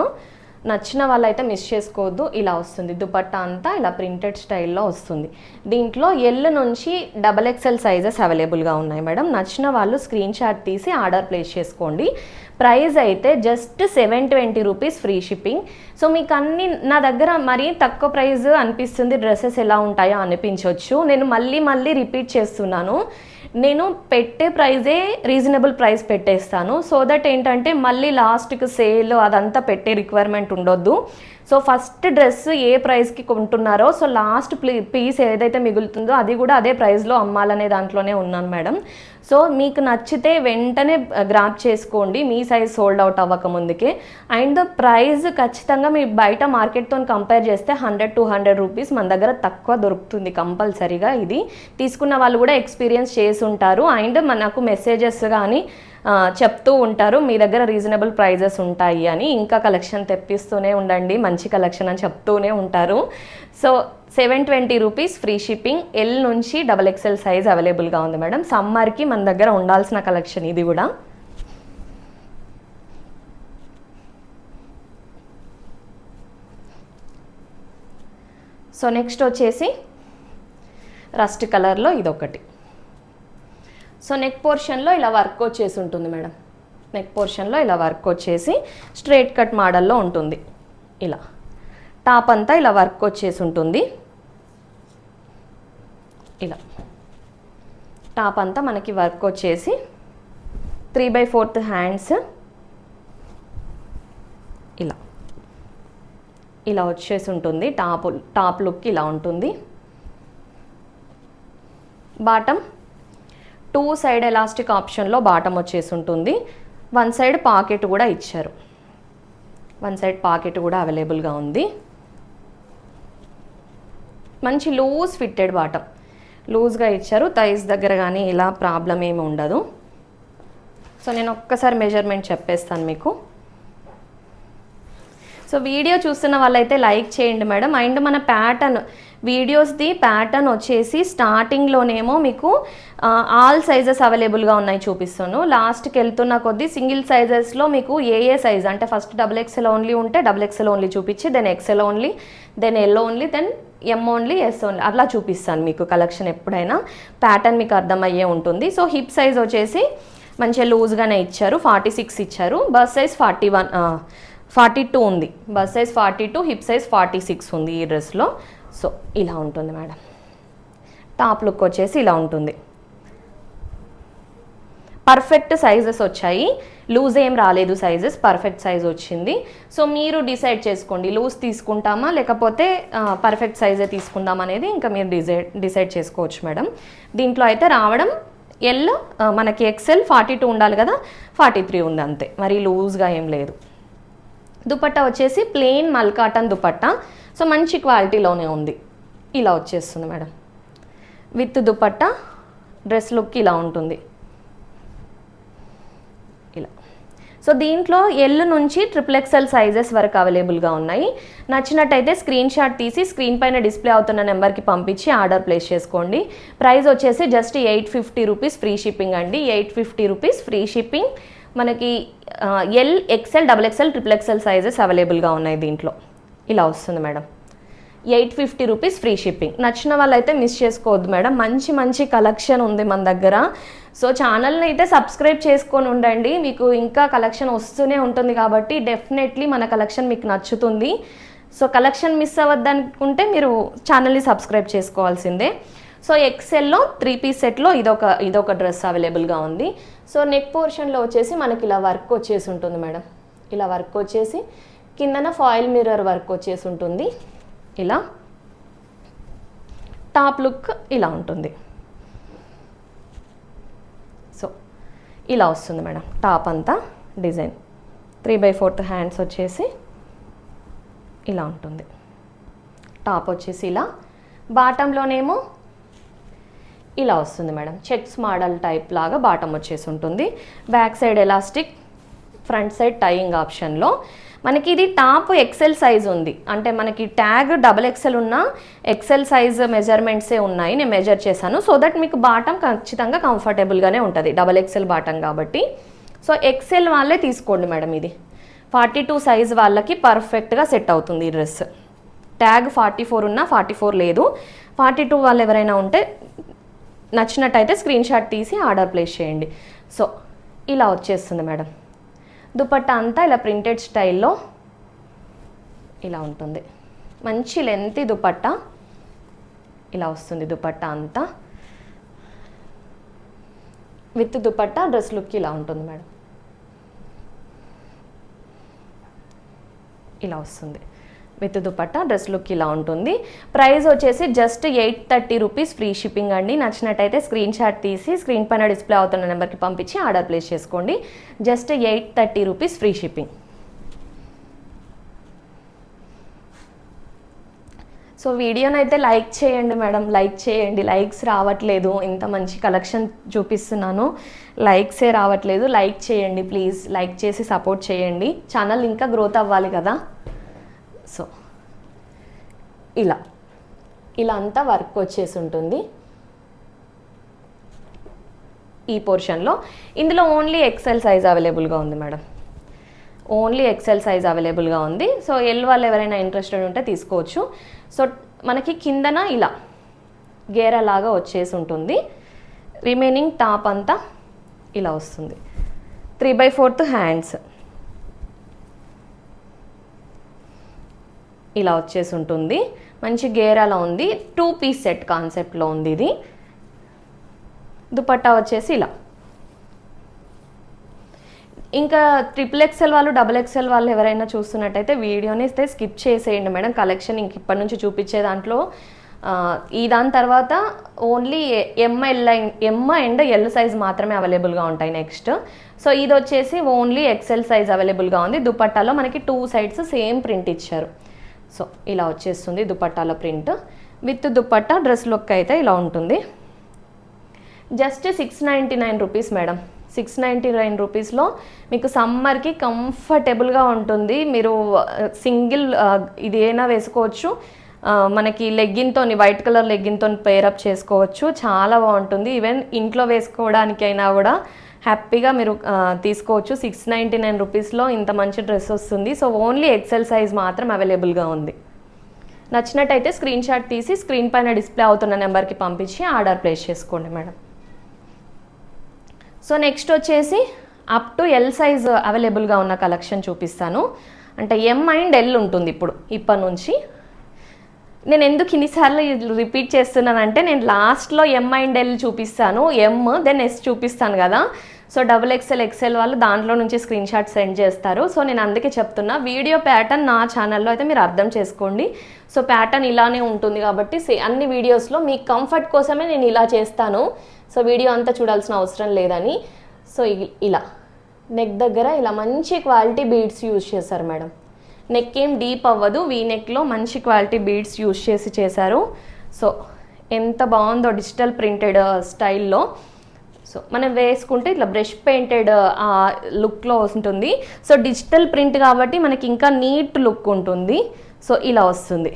నచ్చిన వాళ్ళైతే మిస్ చేసుకోవద్దు. ఇలా వస్తుంది దుపట్టా అంతా, ఇలా ప్రింటెడ్ స్టైల్లో వస్తుంది. దీంట్లో ఎల్ నుంచి XXL సైజెస్ అవైలబుల్గా ఉన్నాయి మేడం. నచ్చిన వాళ్ళు స్క్రీన్ షాట్ తీసి ఆర్డర్ ప్లేస్ చేసుకోండి. ప్రైస్ అయితే just 720 rupees free shipping. So మీకు అన్ని నా దగ్గర మరీ తక్కువ ప్రైస్ అనిపిస్తుంది, డ్రెస్సెస్ ఎలా ఉంటాయో అనిపించవచ్చు. నేను మళ్ళీ రిపీట్ చేస్తున్నాను, నేను పెట్టే ప్రైజే రీజనబుల్ ప్రైస్ పెట్టేస్తాను. సో దట్ ఏంటంటే మళ్ళీ లాస్ట్కి సేల్ అదంతా పెట్టే రిక్వైర్మెంట్ ఉండొద్దు. సో ఫస్ట్ డ్రెస్ ఏ ప్రైస్కి కొంటున్నారో, సో లాస్ట్ పీస్ ఏదైతే మిగులుతుందో అది కూడా అదే ప్రైస్లో అమ్మాలనే దాంట్లోనే ఉన్నాను మేడం. సో మీకు నచ్చితే వెంటనే గ్రాప్ చేసుకోండి, మీ సైజ్ సోల్డ్ అవుట్ అవ్వక ముందుకే. అండ్ ప్రైస్ ఖచ్చితంగా మీ బయట మార్కెట్తో కంపేర్ చేస్తే 100-200 రూపీస్ మన దగ్గర తక్కువ దొరుకుతుంది కంపల్సరీగా. ఇది తీసుకున్న వాళ్ళు కూడా ఎక్స్పీరియన్స్ చేసి ఉంటారు. అండ్ మనకు మెసేజెస్ కానీ చెప్తూ ఉంటారు మీ దగ్గర రీజనబుల్ ప్రైజెస్ ఉంటాయి అని. ఇంకా కలెక్షన్ తెప్పిస్తూనే ఉండండి, మంచి కలెక్షన్ అని చెప్తూనే ఉంటారు. So 720 rupees free shipping. L నుంచి XXL సైజ్ అవైలబుల్గా ఉంది మేడం. సమ్మర్కి మన దగ్గర ఉండాల్సిన కలెక్షన్ ఇది కూడా. సో నెక్స్ట్ వచ్చేసి రస్ట్ కలర్లో ఇదొకటి. సో నెక్ పోర్షన్లో ఇలా వర్క్ వచ్చేసి ఉంటుంది మేడం. నెక్ పోర్షన్లో ఇలా వర్క్ వచ్చేసి స్ట్రైట్ కట్ మోడల్లో ఉంటుంది. ఇలా టాప్ అంతా ఇలా వర్క్ వచ్చేసి ఉంటుంది. ఇలా టాప్ అంతా మనకి వర్క్ వచ్చేసి 3/4 హ్యాండ్స్ ఇలా ఇలా వచ్చేసి ఉంటుంది. టాప్ లుక్ ఇలా ఉంటుంది. బాటమ్ 2 సైడ్ ఎలాస్టిక్ ఆప్షన్లో బాటమ్ వచ్చేసి ఉంటుంది. 1 సైడ్ పాకెట్ కూడా ఇచ్చారు. 1 సైడ్ పాకెట్ కూడా అవైలబుల్గా ఉంది. మంచి లూజ్ ఫిట్టెడ్ బాటమ్, లూజ్గా ఇచ్చారు. థైస్ దగ్గర కానీ ఇలా ప్రాబ్లం ఏమి ఉండదు. సో నేను ఒక్కసారి మెజర్మెంట్ చెప్పేస్తాను మీకు. సో వీడియో చూస్తున్న వాళ్ళైతే లైక్ చేయండి మేడం. అండ్ మన ప్యాటర్న్ వీడియోస్ది ప్యాటర్న్ వచ్చేసి స్టార్టింగ్లోనేమో మీకు ఆల్ సైజెస్ అవైలబుల్గా ఉన్నాయి చూపిస్తాను. లాస్ట్కి వెళ్తున్న కొద్దీ సింగిల్ సైజెస్లో మీకు ఏ సైజ్ అంటే ఫస్ట్ XXL ఓన్లీ ఉంటే XXL ఓన్లీ చూపించి then XL only, then L only, then M only, S only అట్లా చూపిస్తాను మీకు. కలెక్షన్ ఎప్పుడైనా ప్యాటర్న్ మీకు అర్థమయ్యే ఉంటుంది. సో హిప్ సైజ్ వచ్చేసి మంచిగా లూజ్గానే ఇచ్చారు. 46 ఇచ్చారు. బస్ సైజ్ 42 ఉంది. బస్ సైజ్ 42, హిప్ సైజ్ 46 ఉంది ఈ డ్రెస్లో. సో ఇలా ఉంటుంది మేడం. టాప్ లుక్ వచ్చేసి ఇలా ఉంటుంది. పర్ఫెక్ట్ సైజెస్ వచ్చాయి, లూజ్ ఏం రాలేదు సైజెస్, పర్ఫెక్ట్ సైజ్ వచ్చింది. సో మీరు డిసైడ్ చేసుకోండి లూజ్ తీసుకుంటామా లేకపోతే పర్ఫెక్ట్ సైజే తీసుకుందాం అనేది ఇంకా మీరు డిసైడ్ చేసుకోవచ్చు మేడం. దీంట్లో అయితే రావడం ఎల్ మనకి XL 42 ఉండాలి కదా, 43 ఉంది అంతే, మరి లూజ్గా ఏం లేదు. దుపట్టా వచ్చేసి ప్లెయిన్ మల్ కాటన్ దుపట్టా. సో మంచి క్వాలిటీలోనే ఉంది. ఇలా వచ్చేస్తుంది madam with dupatta. Dress look ఇలా ఉంటుంది ఇలా. సో దీంట్లో ఎల్ నుంచి XXL సైజెస్ వరకు అవైలబుల్గా ఉన్నాయి. నచ్చినట్టయితే స్క్రీన్ షాట్ తీసి స్క్రీన్ పైన డిస్ప్లే అవుతున్న నెంబర్కి పంపించి ఆర్డర్ ప్లేస్ చేసుకోండి. ప్రైస్ వచ్చేసి జస్ట్ 850 రూపీస్ ఫ్రీ షిప్పింగ్ అండి. 850 రూపీస్ ఫ్రీ షిప్పింగ్. మనకి L, XL, XXL, XXL sizes అవైలబుల్గా ఉన్నాయి దీంట్లో. ఇలా వస్తుంది మేడం. 850 rupees free shipping. నచ్చిన వాళ్ళైతే మిస్ చేసుకోవద్దు మేడం. మంచి మంచి కలెక్షన్ ఉంది మన దగ్గర. సో ఛానల్ని అయితే సబ్స్క్రైబ్ చేసుకొని ఉండండి, మీకు ఇంకా కలెక్షన్ వస్తూనే ఉంటుంది కాబట్టి డెఫినెట్లీ మన కలెక్షన్ మీకు నచ్చుతుంది. సో కలెక్షన్ మిస్ అవ్వద్దనుకుంటే మీరు ఛానల్ని సబ్స్క్రైబ్ చేసుకోవాల్సిందే. సో XLలో 3 పీస్ సెట్లో ఇదొక డ్రెస్ అవైలబుల్గా ఉంది. సో నెక్ పోర్షన్లో వచ్చేసి మనకి ఇలా వర్క్ వచ్చేసి ఉంటుంది మేడం. ఇలా వర్క్ వచ్చేసి కిందన ఫాయిల్ మిర్రర్ వర్క్ వచ్చేసి ఉంటుంది. ఇలా టాప్ లుక్ ఇలా ఉంటుంది. సో ఇలా వస్తుంది మేడం టాప్ అంతా డిజైన్. 3/4 హ్యాండ్స్ వచ్చేసి ఇలా ఉంటుంది. టాప్ వచ్చేసి ఇలా. బాటంలోనేమో ఇలా వస్తుంది మేడం. చెక్స్ మోడల్ టైప్ లాగా బాటమ్ వచ్చేసి ఉంటుంది. Back side elastic, front side tying ఆప్షన్లో. మనకి ఇది టాప్ XL సైజ్ ఉంది, అంటే మనకి ట్యాగ్ XXL ఉన్న XL సైజ్ మెజర్మెంట్సే ఉన్నాయి. నేను మెజర్ చేశాను సో దట్ మీకు బాటమ్ ఖచ్చితంగా కంఫర్టబుల్గానే ఉంటుంది, XXL బాటమ్ కాబట్టి. సో XL వాళ్ళే తీసుకోండి మేడం. ఇది 42 సైజ్ వాళ్ళకి పర్ఫెక్ట్గా సెట్ అవుతుంది ఈ డ్రెస్. ట్యాగ్ 44 ఉన్నా 44 లేదు. 42 వాళ్ళు ఎవరైనా ఉంటే నచ్చినట్టయితే స్క్రీన్ షాట్ తీసి ఆర్డర్ ప్లేస్ చేయండి. సో ఇలా వచ్చేస్తుంది మేడం. దుపట్టా అంతా ఇలా ప్రింటెడ్ స్టైల్లో ఇలా ఉంటుంది. మంచి లెంతీ దుపట్టా ఇలా వస్తుంది. దుపట్టా అంతా విత్ దుపట్టా డ్రెస్ లుక్ ఇలా ఉంటుంది మేడం. ఇలా వస్తుంది విత్ దుపట్టా డ్రెస్ లుక్ ఇలా ఉంటుంది. ప్రైస్ వచ్చేసి జస్ట్ 830 రూపీస్ ఫ్రీ షిప్పింగ్ అండి. నచ్చినట్టయితే స్క్రీన్ షాట్ తీసి స్క్రీన్ పైన డిస్ప్లే అవుతున్న నెంబర్కి పంపించి ఆర్డర్ ప్లేస్ చేసుకోండి. Just 830 rupees free shipping. So వీడియోనైతే లైక్ చేయండి మేడం, లైక్ చేయండి. లైక్స్ రావట్లేదు, ఇంత మంచి కలెక్షన్ చూపిస్తున్నాను, లైక్సే రావట్లేదు. లైక్ చేయండి ప్లీజ్, లైక్ చేసి సపోర్ట్ చేయండి, ఛానల్ ఇంకా గ్రోత్ అవ్వాలి కదా. సో ఇలా ఇలా అంతా వర్క్ వచ్చేసి ఉంటుంది ఈ పోర్షన్లో. ఇందులో ఓన్లీ ఎక్సెల్ సైజ్ అవైలబుల్గా ఉంది మేడం, ఓన్లీ ఎక్సెల్ సైజ్ అవైలబుల్గా ఉంది. సో ఎల్ వాళ్ళు ఎవరైనా ఇంట్రెస్టెడ్ ఉంటే తీసుకోవచ్చు. సో మనకి కిందన ఇలా గేరా లాగా వచ్చేసి ఉంటుంది, రిమైనింగ్ టాప్ అంతా ఇలా వస్తుంది. 3/4 హ్యాండ్స్ ఇలా వచ్చేసి ఉంటుంది, మంచి గేరాలో ఉంది. 2 పీస్ సెట్ కాన్సెప్ట్లో ఉంది ఇది. దుపట్టా వచ్చేసి ఇలా. ఇంకా XXL వాళ్ళు XXL వాళ్ళు ఎవరైనా చూస్తున్నట్టయితే వీడియోని స్కిప్ చేసేయండి మేడం. కలెక్షన్ ఇంక ఇప్పటి నుంచి చూపించే దాంట్లో ఈ దాని తర్వాత only M and L size మాత్రమే అవైలబుల్గా ఉంటాయి నెక్స్ట్. సో ఇది వచ్చేసి ఓన్లీ XL సైజ్ అవైలబుల్గా ఉంది. దుపట్టాలో మనకి 2 సైడ్స్ సేమ్ ప్రింట్ ఇచ్చారు. సో ఇలా వచ్చేస్తుంది దుపట్టాలో print. With dupatta dress look అయితే ఇలా ఉంటుంది. Just 699 rupees madam. 699 రూపీస్లో మీకు సమ్మర్కి కంఫర్టబుల్గా ఉంటుంది. మీరు సింగిల్ ఇది అయినా వేసుకోవచ్చు, మనకి లెగ్గిన్తో వైట్ కలర్ లెగ్గిన్తో పేరప్ చేసుకోవచ్చు, చాలా బాగుంటుంది. ఈవెన్ ఇంట్లో వేసుకోవడానికైనా కూడా హ్యాపీగా మీరు తీసుకోవచ్చు. 699 రూపీస్లో ఇంత మంచి డ్రెస్ వస్తుంది. సో ఓన్లీ ఎక్సెల్ సైజ్ మాత్రం అవైలబుల్గా ఉంది. నచ్చినట్టయితే స్క్రీన్ షాట్ తీసి స్క్రీన్ పైన డిస్ప్లే అవుతున్న నెంబర్కి పంపించి ఆర్డర్ ప్లేస్ చేసుకోండి మేడం. సో నెక్స్ట్ వచ్చేసి అప్ టు ఎల్ సైజ్ అవైలబుల్గా ఉన్న కలెక్షన్ చూపిస్తాను. అంటే ఎమ్ అండ్ ఎల్ ఉంటుంది ఇప్పటి నుంచి. నేను ఎందుకు ఇన్నిసార్లు రిపీట్ చేస్తున్నానంటే, నేను లాస్ట్లో ఎమ్ అండ్ ఎల్ చూపిస్తాను, ఎమ్ దెన్ ఎస్ చూపిస్తాను కదా. సో XXL XL వాళ్ళు దాంట్లో నుంచి స్క్రీన్ షాట్ సెండ్ చేస్తారు. సో నేను అందుకే చెప్తున్నా, వీడియో ప్యాటర్న్ నా ఛానల్లో అయితే మీరు అర్థం చేసుకోండి. సో ప్యాటర్న్ ఇలానే ఉంటుంది కాబట్టి అన్ని వీడియోస్లో మీ కంఫర్ట్ కోసమే నేను ఇలా చేస్తాను. సో వీడియో అంతా చూడాల్సిన అవసరం లేదని. సో ఇలా నెక్ దగ్గర ఇలా మంచి క్వాలిటీ బీడ్స్ యూజ్ చేశారు మేడం. నెక్ ఏం డీప్ అవ్వదు, వీ నెక్లో మంచి క్వాలిటీ బీడ్స్ యూజ్ చేశారు. సో ఎంత బాగుందో డిజిటల్ ప్రింటెడ్ స్టైల్లో. సో మనం వేసుకుంటే ఇట్లా బ్రష్ పెయింటెడ్ లుక్లో ఉంటుంది. సో డిజిటల్ ప్రింట్ కాబట్టి మనకి ఇంకా నీట్ లుక్ ఉంటుంది. సో ఇలా వస్తుంది.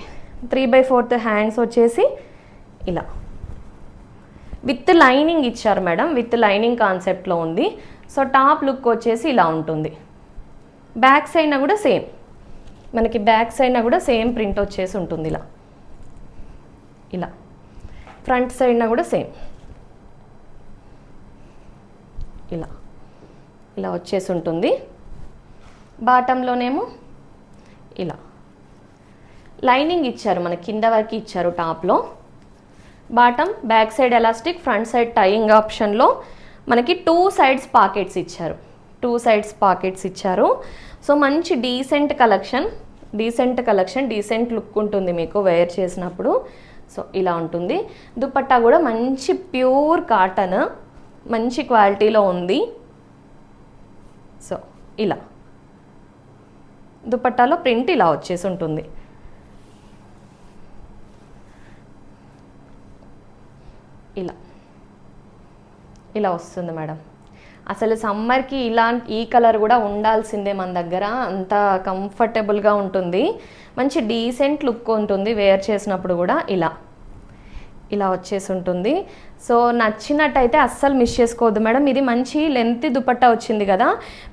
3/4 హ్యాండ్స్ వచ్చేసి ఇలా విత్ లైనింగ్ ఇచ్చారు మేడం, విత్ లైనింగ్ కాన్సెప్ట్లో ఉంది. సో టాప్ లుక్ వచ్చేసి ఇలా ఉంటుంది. బ్యాక్ సైడ్న కూడా సేమ్, మనకి బ్యాక్ సైడ్న కూడా సేమ్ ప్రింట్ వచ్చేసి ఉంటుంది ఇలా. ఇలా ఫ్రంట్ సైడ్న కూడా సేమ్ ఇలా ఇలా వచ్చేసి ఉంటుంది. బాటంలోనేమో ఇలా లైనింగ్ ఇచ్చారు, మన కింద వరకు ఇచ్చారు టాప్లో. Bottom back side elastic, front side tying ఆప్షన్లో మనకి 2 సైడ్స్ పాకెట్స్ ఇచ్చారు. 2 సైడ్స్ పాకెట్స్ ఇచ్చారు. సో మంచి డీసెంట్ కలెక్షన్, డీసెంట్ లుక్ ఉంటుంది మీకు వేర్ చేసినప్పుడు. సో ఇలా ఉంటుంది. దుపట్టా కూడా మంచి ప్యూర్ కాటన్, మంచి క్వాలిటీలో ఉంది. సో ఇలా దుపట్టాలో ప్రింట్ ఇలా వచ్చేసి ఉంటుంది. ఇలా ఇలా వస్తుంది మేడం. అసలు సమ్మర్కి ఈ కలర్ కూడా ఉండాల్సిందే మన దగ్గర, అంత కంఫర్టబుల్గా ఉంటుంది. మంచి డీసెంట్ లుక్ ఉంటుంది వేర్ చేసినప్పుడు కూడా. ఇలా వచ్చేసి ఉంటుంది. సో నచ్చినట్టయితే అస్సలు మిస్ చేసుకోవద్దు మేడం. ఇది మంచి లెంత్ దుపట్టా వచ్చింది కదా,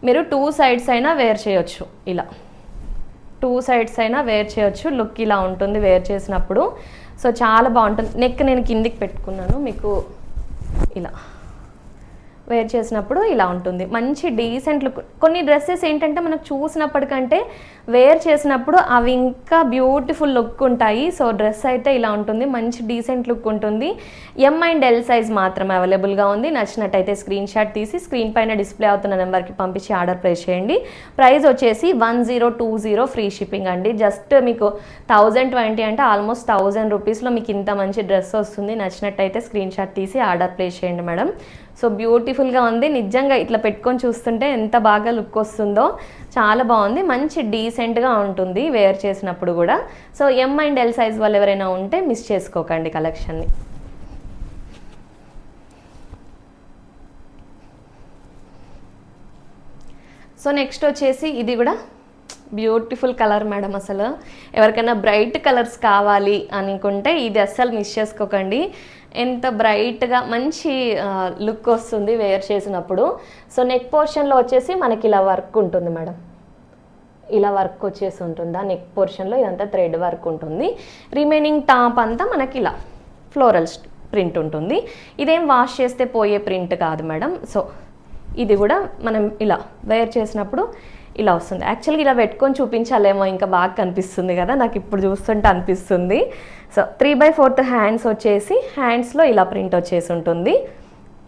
మీరు 2 సైడ్స్ అయినా వేర్ చేయొచ్చు. ఇలా 2 సైడ్స్ అయినా వేర్ చేయొచ్చు. లుక్ ఇలా ఉంటుంది వేర్ చేసినప్పుడు. సో చాలా బాగుంటుంది. నెక్ నేను కిందికి పెట్టుకున్నాను, మీకు ఇలా వేర్ చేసినప్పుడు ఇలా ఉంటుంది. మంచి డీసెంట్ లుక్. కొన్ని డ్రెస్సెస్ ఏంటంటే మనకు చూసినప్పటికంటే వేర్ చేసినప్పుడు అవి ఇంకా బ్యూటిఫుల్ లుక్ ఉంటాయి. సో డ్రెస్ అయితే ఇలా ఉంటుంది, మంచి డీసెంట్ లుక్ ఉంటుంది. ఎమ్ అండ్ ఎల్ సైజ్ మాత్రమే అవైలబుల్గా ఉంది. నచ్చినట్టయితే స్క్రీన్ షాట్ తీసి స్క్రీన్ పైన డిస్ప్లే అవుతున్న నెంబర్కి పంపించి ఆర్డర్ ప్లేస్ చేయండి. ప్రైస్ వచ్చేసి 1020 ఫ్రీ షిప్పింగ్ అండి. జస్ట్ మీకు 1020 అంటే ఆల్మోస్ట్ 1000 రూపీస్లో మీకు ఇంత మంచి డ్రెస్ వస్తుంది. నచ్చినట్టయితే స్క్రీన్ షాట్ తీసి ఆర్డర్ ప్లేస్ చేయండి మేడం. సో బ్యూటిఫుల్గా ఉంది నిజంగా. ఇట్లా పెట్టుకొని చూస్తుంటే ఎంత బాగా లుక్ వస్తుందో, చాలా బాగుంది. మంచి డీసెంట్గా ఉంటుంది వేర్ చేసినప్పుడు కూడా. So M and L size వాళ్ళు ఎవరైనా ఉంటే మిస్ చేసుకోకండి కలెక్షన్ని. సో నెక్స్ట్ వచ్చేసి ఇది కూడా బ్యూటిఫుల్ కలర్ మేడం. అసలు ఎవరికైనా బ్రైట్ కలర్స్ కావాలి అనుకుంటే ఇది అస్సలు మిస్ చేసుకోకండి. ఎంత బ్రైట్గా మంచి లుక్ వస్తుంది వేర్ చేసినప్పుడు. సో నెక్ పోర్షన్లో వచ్చేసి మనకి ఇలా వర్క్ ఉంటుంది మేడం, ఇలా వర్క్ వచ్చేసి ఉంటుంది. ఆ నెక్ పోర్షన్లో ఇదంతా థ్రెడ్ వర్క్ ఉంటుంది. రిమైనింగ్ టాప్ అంతా మనకి ఇలా ఫ్లోరల్ ప్రింట్ ఉంటుంది. ఇదేం వాష్ చేస్తే పోయే ప్రింట్ కాదు మేడం. సో ఇది కూడా మనం ఇలా వేర్ చేసినప్పుడు ఇలా వస్తుంది. యాక్చువల్గా ఇలా పెట్టుకొని చూపించాలేమో ఇంకా బాగా కనిపిస్తుంది కదా, నాకు ఇప్పుడు చూస్తుంటే అనిపిస్తుంది. సో 3/4 హ్యాండ్స్ వచ్చేసి, హ్యాండ్స్లో ఇలా ప్రింట్ వచ్చేసి ఉంటుంది.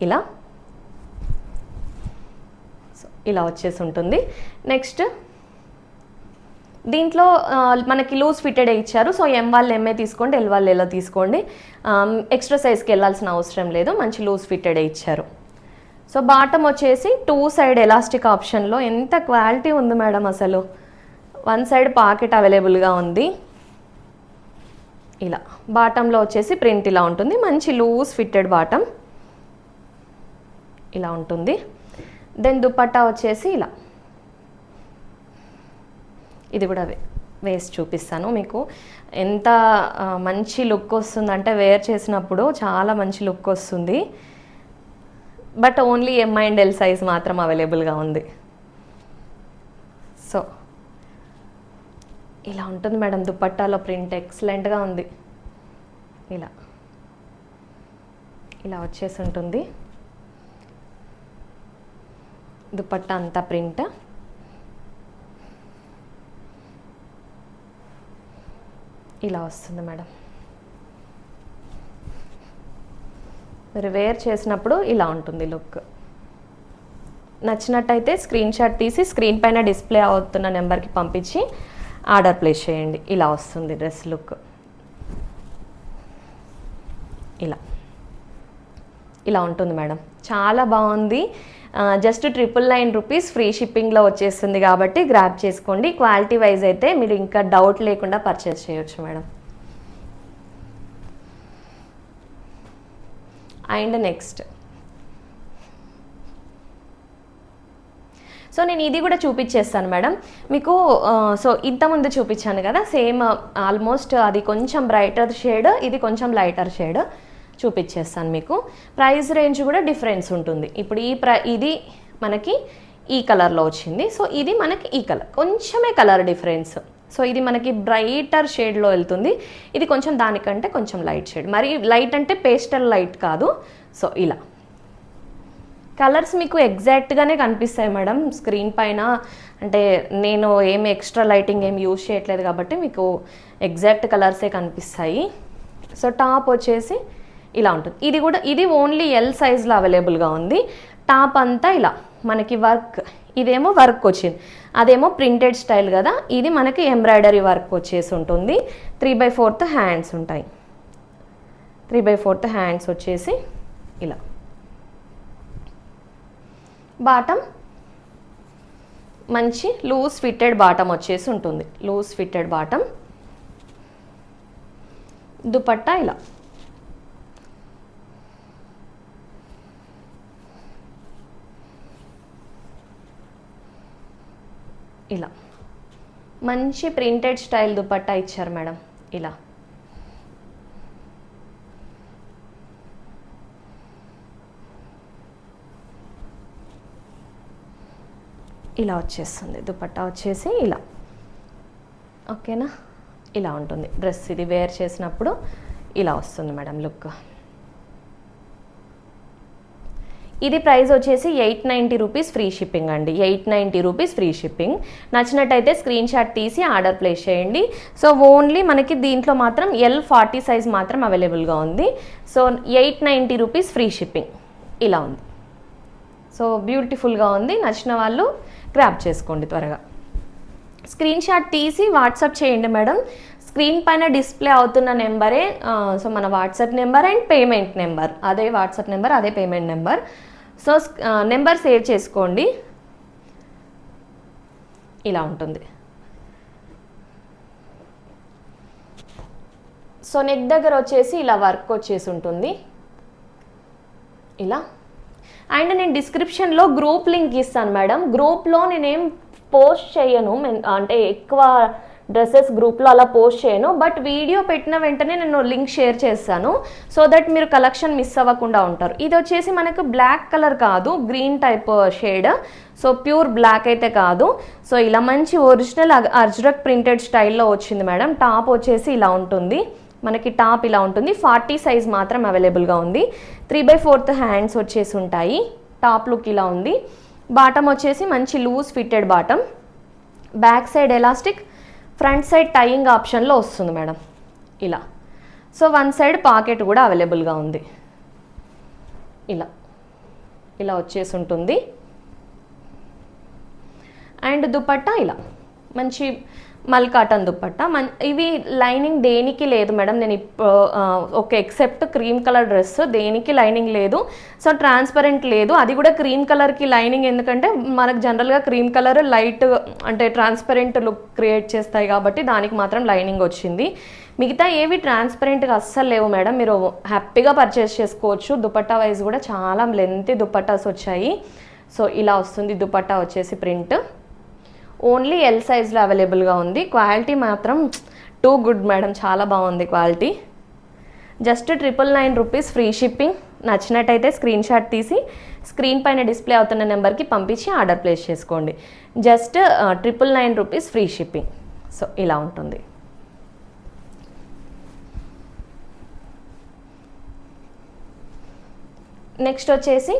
ఇలా సో ఇలా వచ్చేసి ఉంటుంది. నెక్స్ట్ దీంట్లో మనకి లూజ్ ఫిట్టెడ్ ఇచ్చారు. సో ఎం వాళ్ళు ఎంఏ తీసుకోండి, ఎల్ వాళ్ళు ఎలా తీసుకోండి. ఎక్స్ట్రా సైజ్కి వెళ్ళాల్సిన అవసరం లేదు, మంచి లూజ్ ఫిట్టెడ్ ఇచ్చారు. సో బాటమ్ వచ్చేసి 2 సైడ్ ఎలాస్టిక్ ఆప్షన్లో ఎంత క్వాలిటీ ఉంది మేడం. అసలు 1 సైడ్ పాకెట్ అవైలబుల్గా ఉంది. ఇలా బాటంలో వచ్చేసి ప్రింట్ ఇలా ఉంటుంది. మంచి లూజ్ ఫిట్టెడ్ బాటమ్ ఇలా ఉంటుంది. దెన్ దుపట్టా వచ్చేసి ఇలా, ఇది కూడా వేసి చూపిస్తాను మీకు. ఎంత మంచి లుక్ వస్తుందంటే వేర్ చేసినప్పుడు చాలా మంచి లుక్ వస్తుంది. But only M and L size మాత్రం అవైలబుల్గా ఉంది. సో ఇలా ఉంటుంది మేడం. దుపట్టాలో ప్రింట్ ఎక్సలెంట్గా ఉంది. ఇలా ఇలా వచ్చేసి ఉంటుంది దుపట్టా అంతా ప్రింట్. ఇలా వస్తుంది మేడం. మీరు వేర్ చేసినప్పుడు ఇలా ఉంటుంది లుక్. నచ్చినట్టయితే స్క్రీన్ షాట్ తీసి స్క్రీన్ పైన డిస్ప్లే అవుతున్న నెంబర్కి పంపించి ఆర్డర్ ప్లేస్ చేయండి. ఇలా వస్తుంది డ్రెస్ లుక్. ఇలా ఇలా ఉంటుంది మేడం, చాలా బాగుంది. జస్ట్ 999 రూపీస్ ఫ్రీ షిప్పింగ్లో వచ్చేస్తుంది కాబట్టి గ్రాబ్ చేసుకోండి. క్వాలిటీ వైజ్ అయితే మీరు ఇంకా డౌట్ లేకుండా పర్చేస్ చేయొచ్చు మేడం. అండ్ నెక్స్ట్ సో నేను ఇది కూడా చూపించేస్తాను మేడం మీకు. సో ఇంతకుముందు చూపించాను కదా, సేమ్ ఆల్మోస్ట్ అది కొంచెం బ్రైటర్ షేడ్, ఇది కొంచెం లైటర్ షేడ్ చూపించేస్తాను మీకు. ప్రైస్ రేంజ్ కూడా డిఫరెన్స్ ఉంటుంది. ఇప్పుడు ఇది మనకి ఈ కలర్లో వచ్చింది. సో ఇది మనకి ఈ కలర్, కొంచెమే కలర్ డిఫరెన్స్. సో ఇది మనకి బ్రైటర్ షేడ్లో వెళ్తుంది, ఇది కొంచెం దానికంటే కొంచెం లైట్ షేడ్. మరి లైట్ అంటే పేస్టల్ లైట్ కాదు. సో ఇలా కలర్స్ మీకు ఎగ్జాక్ట్గానే కనిపిస్తాయి మేడం స్క్రీన్ పైన. అంటే నేను ఏమి ఎక్స్ట్రా లైటింగ్ ఏమి యూజ్ చేయట్లేదు కాబట్టి మీకు ఎగ్జాక్ట్ కలర్సే కనిపిస్తాయి. సో టాప్ వచ్చేసి ఇలా ఉంటుంది. ఇది ఓన్లీ ఎల్ సైజ్లో అవైలబుల్గా ఉంది. టాప్ అంతా ఇలా మనకి వర్క్, ఇదేమో వర్క్ వచ్చింది, అదేమో ప్రింటెడ్ స్టైల్ కదా. ఇది మనకి ఎంబ్రాయిడరీ వర్క్ వచ్చేసి ఉంటుంది. 3/4 హ్యాండ్స్ ఉంటాయి. 3/4 హ్యాండ్స్ వచ్చేసి ఇలా. బాటమ్ మంచి లూజ్ ఫిట్టెడ్ బాటమ్ వచ్చేసి ఉంటుంది, లూజ్ ఫిట్టెడ్ బాటమ్. దుపట్టా ఇలా. ఇలా మంచి ప్రింటెడ్ స్టైల్ దుపట్టా ఇచ్చారు మేడం. ఇలా ఇలా వచ్చేస్తుంది దుపట్టా వచ్చేసి ఇలా. ఓకేనా, ఇలా ఉంటుంది డ్రెస్. ఇది వేర్ చేసినప్పుడు ఇలా వస్తుంది మేడం లుక్. ఇది ప్రైస్ వచ్చేసి 890 రూపీస్ ఫ్రీ షిప్పింగ్ అండి. 890 రూపీస్ ఫ్రీ షిప్పింగ్. నచ్చినట్టయితే స్క్రీన్ షాట్ తీసి ఆర్డర్ ప్లేస్ చేయండి. సో ఓన్లీ మనకి దీంట్లో మాత్రం L40 సైజ్ మాత్రం అవైలబుల్గా ఉంది. సో 890 రూపీస్ ఫ్రీ షిప్పింగ్ ఇలా ఉంది. సో బ్యూటిఫుల్గా ఉంది. నచ్చిన వాళ్ళు గ్రాబ్ చేసుకోండి త్వరగా. స్క్రీన్ షాట్ తీసి వాట్సాప్ చేయండి మేడం. స్క్రీన్ పైన డిస్ప్లే అవుతున్న నెంబరే సో మన WhatsApp number and payment number. అదే వాట్సాప్ నెంబర్, అదే payment number. So number save చేసుకోండి. ఇలా ఉంటుంది. సో నెక్ దగ్గర వచ్చేసి ఇలా వర్క్ వచ్చేసి ఉంటుంది ఇలా. అండ్ నేను డిస్క్రిప్షన్లో గ్రూప్ లింక్ ఇస్తాను మేడం. గ్రూప్లో నేనేం పోస్ట్ చేయను, అంటే ఎక్కువ డ్రెస్సెస్ గ్రూప్లో అలా పోస్ట్ చేయను, బట్ వీడియో పెట్టిన వెంటనే నేను లింక్ షేర్ చేస్తాను, సో దట్ మీరు కలెక్షన్ మిస్ అవ్వకుండా ఉంటారు. ఇది వచ్చేసి మనకు బ్లాక్ కలర్ కాదు, green type shade. So pure black అయితే కాదు. సో ఇలా మంచి ఒరిజినల్ అజ్రక్ ప్రింటెడ్ స్టైల్లో వచ్చింది మేడం. టాప్ వచ్చేసి ఇలా ఉంటుంది మనకి, టాప్ ఇలా ఉంటుంది. 40 సైజ్ మాత్రం అవైలబుల్గా ఉంది. 3/4 హ్యాండ్స్ వచ్చేసి ఉంటాయి. టాప్ లుక్ ఇలా ఉంది. బాటమ్ వచ్చేసి మంచి loose fitted bottom. Back side elastic, front side tying ఆప్షన్లో వస్తుంది మేడం ఇలా. సో వన్ సైడ్ పాకెట్ కూడా అవైలబుల్గా ఉంది. ఇలా ఇలా వచ్చేసి ఉంటుంది. అండ్ దుపట్టా ఇలా మంచి మల్ కాటన్ దుపట్టా. ఇవి లైనింగ్ దేనికి లేదు మేడం. నేను okay except cream colour dress దేనికి లైనింగ్ లేదు. సో ట్రాన్స్పరెంట్ లేదు. అది కూడా క్రీమ్ కలర్కి లైనింగ్ ఎందుకంటే మనకు జనరల్గా క్రీమ్ కలర్ లైట్ అంటే ట్రాన్స్పరెంట్ లుక్ క్రియేట్ చేస్తాయి కాబట్టి దానికి మాత్రం లైనింగ్ వచ్చింది. మిగతా ఏవి ట్రాన్స్పరెంట్గా అస్సలు లేవు మేడం. మీరు హ్యాపీగా పర్చేస్ చేసుకోవచ్చు. దుపట్టా వైజ్ కూడా చాలా లెంతీ దుపట్టాస్ వచ్చాయి. సో ఇలా వస్తుంది దుపట్టా వచ్చేసి ప్రింట్. ఓన్లీ ఎల్ సైజ్లో అవైలబుల్గా ఉంది. క్వాలిటీ మాత్రం టూ గుడ్ మేడం, చాలా బాగుంది quality. Just 999 rupees free shipping. నచ్చినట్టయితే స్క్రీన్ షాట్ తీసి స్క్రీన్ పైన డిస్ప్లే అవుతున్న నెంబర్కి పంపించి ఆర్డర్ ప్లేస్ చేసుకోండి. Just 999 rupees free shipping. So ఇలా ఉంటుంది. నెక్స్ట్ వచ్చేసి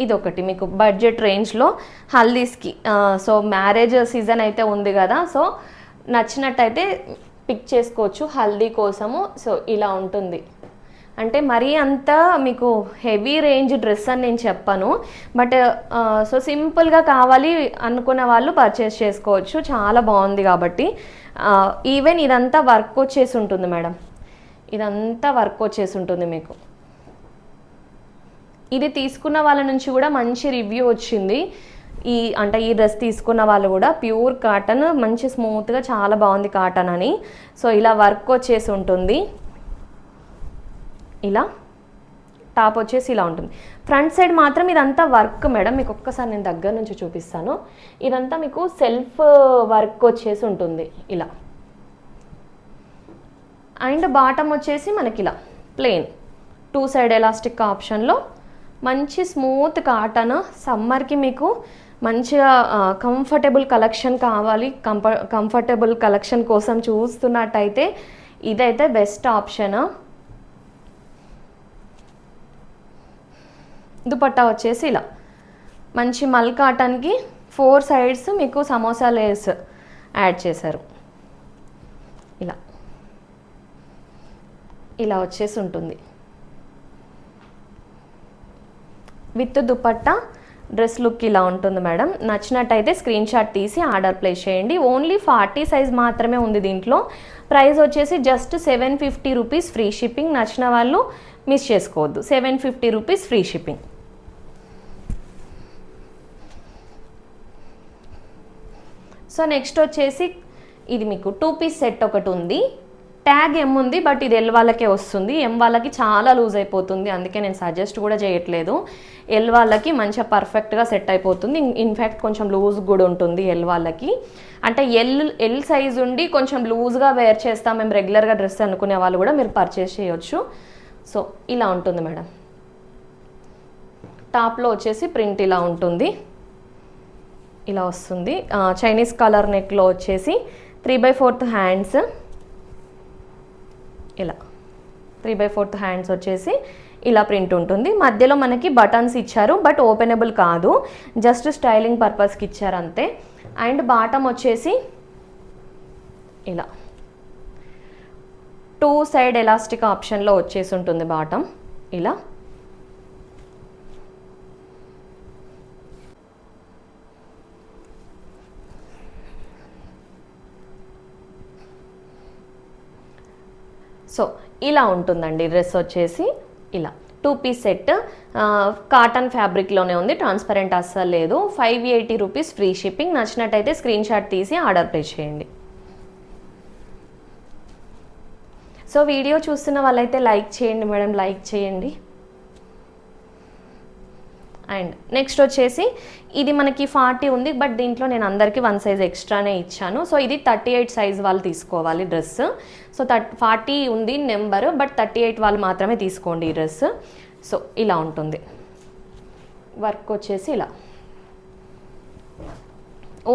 ఇదొకటి మీకు బడ్జెట్ రేంజ్లో హల్దీస్కి. సో మ్యారేజ్ సీజన్ అయితే ఉంది కదా, సో నచ్చినట్టయితే పిక్ చేసుకోవచ్చు హల్దీ కోసము. సో ఇలా ఉంటుంది. అంటే మరీ అంత మీకు హెవీ రేంజ్ డ్రెస్ అని నేను చెప్పను, బట్ సో సింపుల్గా కావాలి అనుకున్న వాళ్ళు పర్చేస్ చేసుకోవచ్చు. చాలా బాగుంది కాబట్టి. ఈవెన్ ఇదంతా వర్క్ వచ్చేసి ఉంటుంది మేడం. ఇదంతా వర్క్ వచ్చేసి ఉంటుంది మీకు. ఇది తీసుకున్న వాళ్ళ నుంచి కూడా మంచి రివ్యూ వచ్చింది. అంటే ఈ డ్రెస్ తీసుకున్న వాళ్ళు కూడా ప్యూర్ కాటన్, మంచి స్మూత్గా చాలా బాగుంది కాటన్ అని. సో ఇలా వర్క్ వచ్చేసి ఉంటుంది. ఇలా టాప్ వచ్చేసి ఇలా ఉంటుంది. ఫ్రంట్ సైడ్ మాత్రం ఇదంతా వర్క్ మేడం. మీకు ఒక్కసారి నేను దగ్గర నుంచి చూపిస్తాను. ఇదంతా మీకు సెల్ఫ్ వర్క్ వచ్చేసి ఉంటుంది ఇలా. అండ్ బాటమ్ వచ్చేసి మనకి ఇలా ప్లెయిన్ 2 సైడ్ ఎలాస్టిక్ ఆప్షన్లో మంచి స్మూత్ కాటన్. సమ్మర్కి మీకు మంచిగా కంఫర్టబుల్ కలెక్షన్ కావాలి, కంఫర్టబుల్ కలెక్షన్ కోసం చూస్తున్నట్టయితే ఇదైతే బెస్ట్ ఆప్షన్. దుపట్టా వచ్చేసి ఇలా మంచి మల్ కాటన్కి 4 సైడ్స్ మీకు సమోసా లేస్ యాడ్ చేశారు. ఇలా ఇలా వచ్చేసి ఉంటుంది. విత్ దుపట్టా డ్రెస్ లుక్ ఇలా ఉంటుంది మేడం. నచ్చినట్టయితే స్క్రీన్ షాట్ తీసి ఆర్డర్ ప్లేస్ చేయండి. ఓన్లీ 40 సైజ్ మాత్రమే ఉంది దీంట్లో. ప్రైస్ వచ్చేసి జస్ట్ 750 రూపీస్ ఫ్రీ షిప్పింగ్. నచ్చిన వాళ్ళు మిస్ చేసుకోవద్దు. 750 rupees free shipping. So next వచ్చేసి ఇది మీకు 2 పీస్ సెట్ ఒకటి ఉంది. ట్యాగ్ ఎం ఉంది, బట్ ఇది ఎల్ వాళ్ళకే వస్తుంది. ఎం వాళ్ళకి చాలా లూజ్ అయిపోతుంది, అందుకే నేను సజెస్ట్ కూడా చేయట్లేదు. ఎల్ వాళ్ళకి మంచిగా పర్ఫెక్ట్గా సెట్ అయిపోతుంది. ఇన్ఫ్యాక్ట్ కొంచెం లూజ్ కూడా ఉంటుంది ఎల్ వాళ్ళకి. అంటే ఎల్ సైజ్ ఉండి కొంచెం లూజ్గా వేర్ చేస్తాం మేము రెగ్యులర్గా డ్రెస్ అనుకునే వాళ్ళు కూడా మీరు పర్చేస్ చేయొచ్చు. సో ఇలా ఉంటుంది మేడం. టాప్లో వచ్చేసి ప్రింట్ ఇలా ఉంటుంది. ఇలా వస్తుంది. చైనీస్ కలర్ నెక్లో వచ్చేసి 3/4 హ్యాండ్స్. ఇలా 3/4 హ్యాండ్స్ వచ్చేసి ఇలా ప్రింట్ ఉంటుంది. మధ్యలో మనకి బటన్స్ ఇచ్చారు, బట్ ఓపెనబుల్ కాదు, జస్ట్ స్టైలింగ్ పర్పస్కి ఇచ్చారు అంతే. అండ్ బాటమ్ వచ్చేసి ఇలా 2 సైడ్ ఎలాస్టిక్ ఆప్షన్లో వచ్చేసి ఉంటుంది బాటమ్ ఇలా. సో ఇలా ఉంటుందండి డ్రెస్ వచ్చేసి ఇలా 2 పీస్ సెట్ కాటన్ ఫ్యాబ్రిక్లోనే ఉంది, ట్రాన్స్పరెంట్ అస్సలు లేదు. 580 రూపీస్ ఫ్రీ షిప్పింగ్. నచ్చినట్టయితే స్క్రీన్ షాట్ తీసి ఆర్డర్ ప్లేస్ చేయండి. సో వీడియో చూస్తున్న వాళ్ళైతే లైక్ చేయండి మేడం, లైక్ చేయండి. అండ్ నెక్స్ట్ వచ్చేసి ఇది మనకి 40 ఉంది, బట్ దీంట్లో నేను అందరికీ 1 సైజ్ ఎక్స్ట్రానే ఇచ్చాను. సో ఇది 38 సైజ్ వాళ్ళు తీసుకోవాలి డ్రెస్. సో 40 ఉంది నెంబర్, బట్ 38 వాళ్ళు మాత్రమే తీసుకోండి ఈ డ్రెస్. సో ఇలా ఉంటుంది వర్క్ వచ్చేసి ఇలా.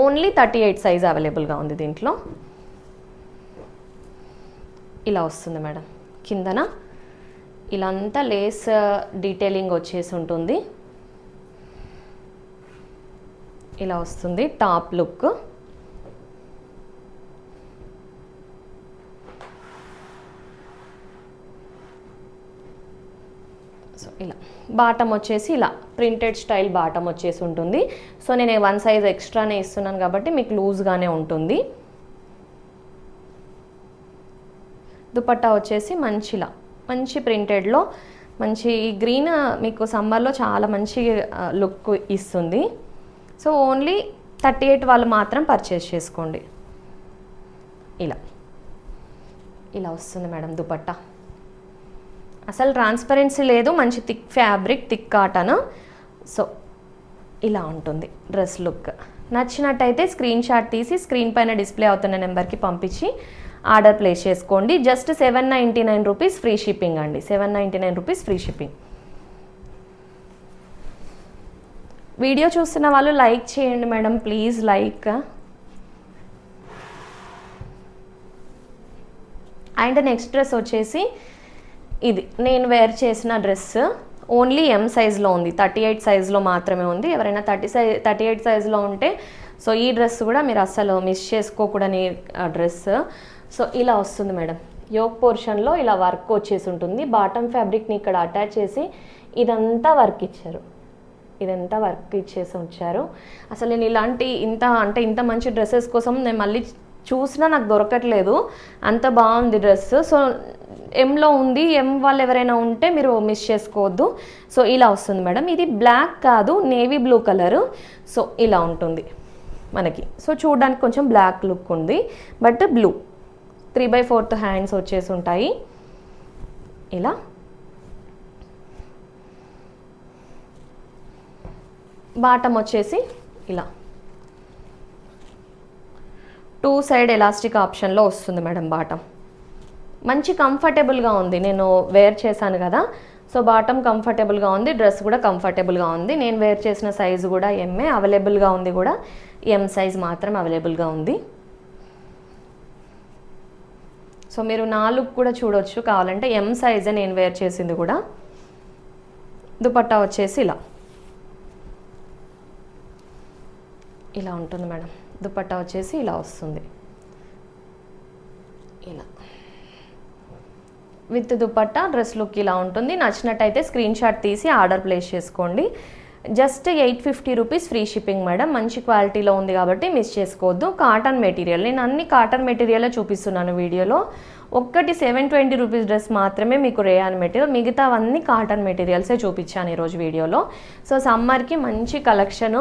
ఓన్లీ 38 సైజ్ అవైలబుల్గా ఉంది దీంట్లో. ఇలా వస్తుంది మేడం. కిందన ఇలా అంతా లేస్ డీటెయిలింగ్ వచ్చేసి ఉంటుంది. ఇలా వస్తుంది టాప్ లుక్. సో ఇలా బాటమ్ వచ్చేసి ఇలా ప్రింటెడ్ స్టైల్ బాటమ్ వచ్చేసి ఉంటుంది. సో నేను 1 సైజ్ ఎక్స్ట్రానే ఇస్తున్నాను కాబట్టి మీకు లూజ్గానే ఉంటుంది. దుపట్టా వచ్చేసి మంచి ప్రింటెడ్లో మంచి గ్రీన్ మీకు సమ్మర్లో చాలా మంచి లుక్ ఇస్తుంది. సో ఓన్లీ 38 వాళ్ళు మాత్రం పర్చేస్ చేసుకోండి. ఇలా వస్తుంది మేడం దుపట్టా. అసలు ట్రాన్స్పరెన్సీ లేదు, మంచి thick fabric, thick cotton. So ఇలా ఉంటుంది డ్రెస్ లుక్. నచ్చినట్టయితే స్క్రీన్ షాట్ తీసి స్క్రీన్ పైన డిస్ప్లే అవుతున్న నెంబర్కి పంపించి ఆర్డర్ ప్లేస్ చేసుకోండి. జస్ట్ 799 రూపీస్ ఫ్రీ షిప్పింగ్ అండి. 799 రూపీస్ ఫ్రీ షిప్పింగ్. వీడియో చూస్తున్న వాళ్ళు లైక్ చేయండి madam, please like. And next dress వచ్చేసి ఇది నేను వేర్ చేసిన డ్రెస్. ఓన్లీ ఎం సైజ్లో ఉంది, 38 సైజ్లో మాత్రమే ఉంది. ఎవరైనా 38 సైజ్లో ఉంటే సో ఈ డ్రెస్ కూడా మీరు అస్సలు మిస్ చేసుకోకూడని డ్రెస్. సో ఇలా వస్తుంది మేడం. యోక్ పోర్షన్లో ఇలా వర్క్ వచ్చేసి ఉంటుంది. బాటమ్ ఫ్యాబ్రిక్ని ఇక్కడ అటాచ్ చేసి ఇదంతా వర్క్ ఇచ్చారు. ఇదంతా వర్క్ ఇచ్చేసి వచ్చారు. అసలు నేను ఇలాంటి ఇంత మంచి డ్రెస్సెస్ కోసం నేను మళ్ళీ చూసినా నాకు దొరకట్లేదు, అంత బాగుంది డ్రెస్. సో ఎంలో ఉంది, ఎం వాళ్ళు ఎవరైనా ఉంటే మీరు మిస్ చేసుకోవద్దు. సో ఇలా వస్తుంది మేడం. ఇది బ్లాక్ కాదు, నేవీ బ్లూ కలరు. సో ఇలా ఉంటుంది మనకి. సో చూడడానికి కొంచెం బ్లాక్ లుక్ ఉంది, బట్ బ్లూ. 3/4 హ్యాండ్స్ వచ్చేసి ఉంటాయి. ఇలా బాటమ్ వచ్చేసి ఇలా 2 సైడ్ ఎలాస్టిక్ ఆప్షన్లో వస్తుంది మేడం బాటమ్. మంచి కంఫర్టబుల్గా ఉంది, నేను వేర్ చేశాను కదా. సో బాటమ్ కంఫర్టబుల్గా ఉంది, డ్రెస్ కూడా కంఫర్టబుల్గా ఉంది. నేను వేర్ చేసిన సైజు కూడా ఎంఏ అవైలబుల్గా ఉంది, కూడా ఎం సైజ్ మాత్రం అవైలబుల్గా ఉంది. సో మీరు నా లుక్ కూడా చూడొచ్చు కావాలంటే, ఎం సైజే నేను వేర్ చేసింది కూడా. దుపట్టా వచ్చేసి ఇలా ఉంటుంది మేడం. దుపట్టా వచ్చేసి ఇలా వస్తుంది. ఇలా విత్ దుపట్టా డ్రెస్ లుక్ ఇలా ఉంటుంది. నచ్చినట్టయితే స్క్రీన్ షాట్ తీసి ఆర్డర్ ప్లేస్ చేసుకోండి. Just 850 rupees free shipping madam. మంచి క్వాలిటీలో ఉంది కాబట్టి మిస్ చేసుకోవద్దు. కాటన్ మెటీరియల్, నేను అన్ని కాటన్ మెటీరియలే చూపిస్తున్నాను వీడియోలో. ఒక్కటి 720 రూపీస్ డ్రెస్ మాత్రమే మీకు రేయాన్ మెటీరియల్, మిగతావన్నీ కాటన్ మెటీరియల్సే చూపించాను ఈరోజు వీడియోలో. సో సమ్మర్కి మంచి కలెక్షన్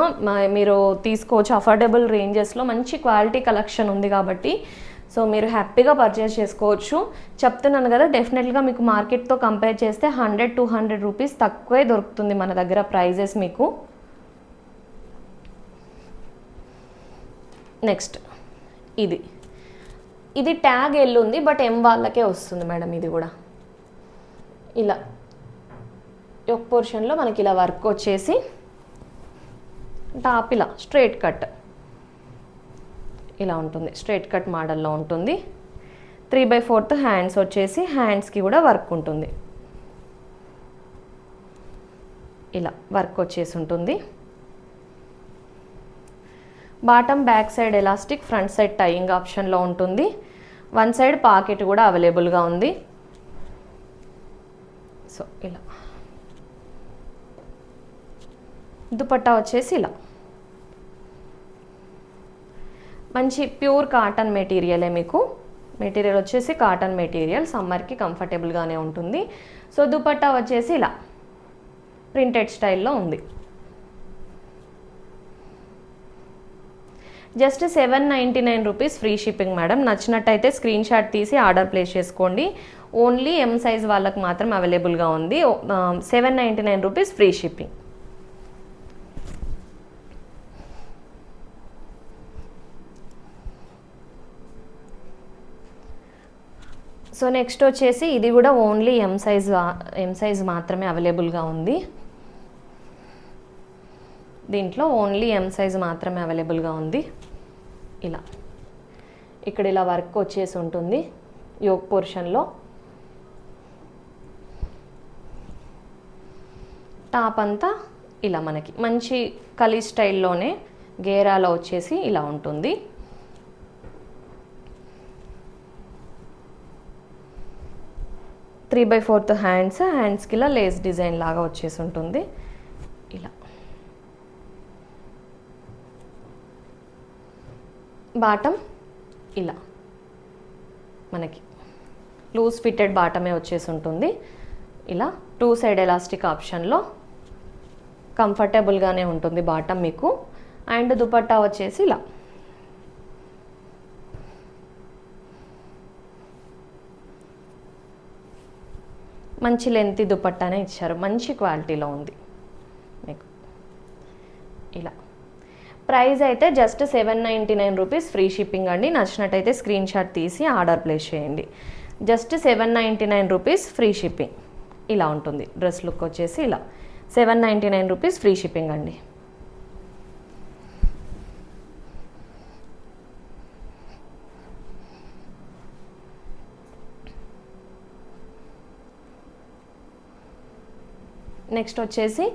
మీరు తీసుకోవచ్చు. అఫోర్డబుల్ రేంజెస్లో మంచి క్వాలిటీ కలెక్షన్ ఉంది కాబట్టి సో మీరు హ్యాపీగా పర్చేస్ చేసుకోవచ్చు. చెప్తున్నాను కదా, డెఫినెట్గా మీకు మార్కెట్తో కంపేర్ చేస్తే 100-200 రూపీస్ తక్కువే దొరుకుతుంది మన దగ్గర ప్రైజెస్ మీకు. నెక్స్ట్ ఇది ట్యాగ్ ఎల్లుంది, బట్ ఎం వాళ్ళకే వస్తుంది మేడం. ఇది కూడా ఇలా ఒక పోర్షన్లో మనకి ఇలా వర్క్ వచ్చేసి టాప్ ఇలా స్ట్రైట్ కట్ ఇలా ఉంటుంది, స్ట్రైట్ కట్ మోడల్లో ఉంటుంది. 3/4 హ్యాండ్స్ వచ్చేసి హ్యాండ్స్కి కూడా వర్క్ ఉంటుంది. ఇలా వర్క్ వచ్చేసి ఉంటుంది. Bottom back side elastic, front side tying ఆప్షన్లో ఉంటుంది. 1 సైడ్ పాకెట్ కూడా అవైలబుల్గా ఉంది. సో ఇలా దుపట్టా వచ్చేసి ఇలా మంచి ప్యూర్ కాటన్ మెటీరియలే మీకు. మెటీరియల్ వచ్చేసి కాటన్ మెటీరియల్, సమ్మర్కి కంఫర్టబుల్గానే ఉంటుంది. సో దుపట్టా వచ్చేసి ఇలా ప్రింటెడ్ స్టైల్లో ఉంది. Just 799 rupees free shipping madam. నచ్చినట్టయితే స్క్రీన్ షాట్ తీసి ఆర్డర్ ప్లేస్ చేసుకోండి. ఓన్లీ ఎం సైజ్ వాళ్ళకి మాత్రం అవైలబుల్గా ఉంది. 799 rupees free shipping. So next వచ్చేసి ఇది కూడా ఓన్లీ ఎం సైజ్ మాత్రమే అవైలబుల్గా ఉంది. దీంట్లో ఓన్లీ ఎం సైజ్ మాత్రమే అవైలబుల్గా ఉంది. ఇలా ఇక్కడ ఇలా వర్క్ వచ్చేసి ఉంటుంది యోక్ పోర్షన్లో. టాప్ అంతా ఇలా మనకి మంచి కలీ స్టైల్లోనే గేరాలో వచ్చేసి ఇలా ఉంటుంది. త్రీ బై ఫోర్త్ హ్యాండ్స్కి ఇలా లేస్ డిజైన్ లాగా వచ్చేసి ఉంటుంది. ఇలా బాటమ్ ఇలా మనకి లూజ్ ఫిట్టెడ్ బాటమే వచ్చేసి ఉంటుంది. ఇలా 2 సైడ్ ఎలాస్టిక్ ఆప్షన్లో కంఫర్టబుల్గానే ఉంటుంది బాటమ్ మీకు. అండ్ దుపట్టా వచ్చేసి ఇలా మంచి లెంతీ దుపట్టానే ఇచ్చారు. మంచి క్వాలిటీలో ఉంది మీకు. ఇలా ప్రైస్ అయితే జస్ట్ 799 రూపీస్ ఫ్రీ షిప్పింగ్ అండి. నచ్చినట్టయితే స్క్రీన్ షాట్ తీసి ఆర్డర్ ప్లేస్ చేయండి. Just 799 rupees free shipping. ఇలా ఉంటుంది డ్రెస్ లుక్ వచ్చేసి ఇలా 799 రూపీస్ ఫ్రీ షిప్పింగ్ అండి. నెక్స్ట్ వచ్చేసి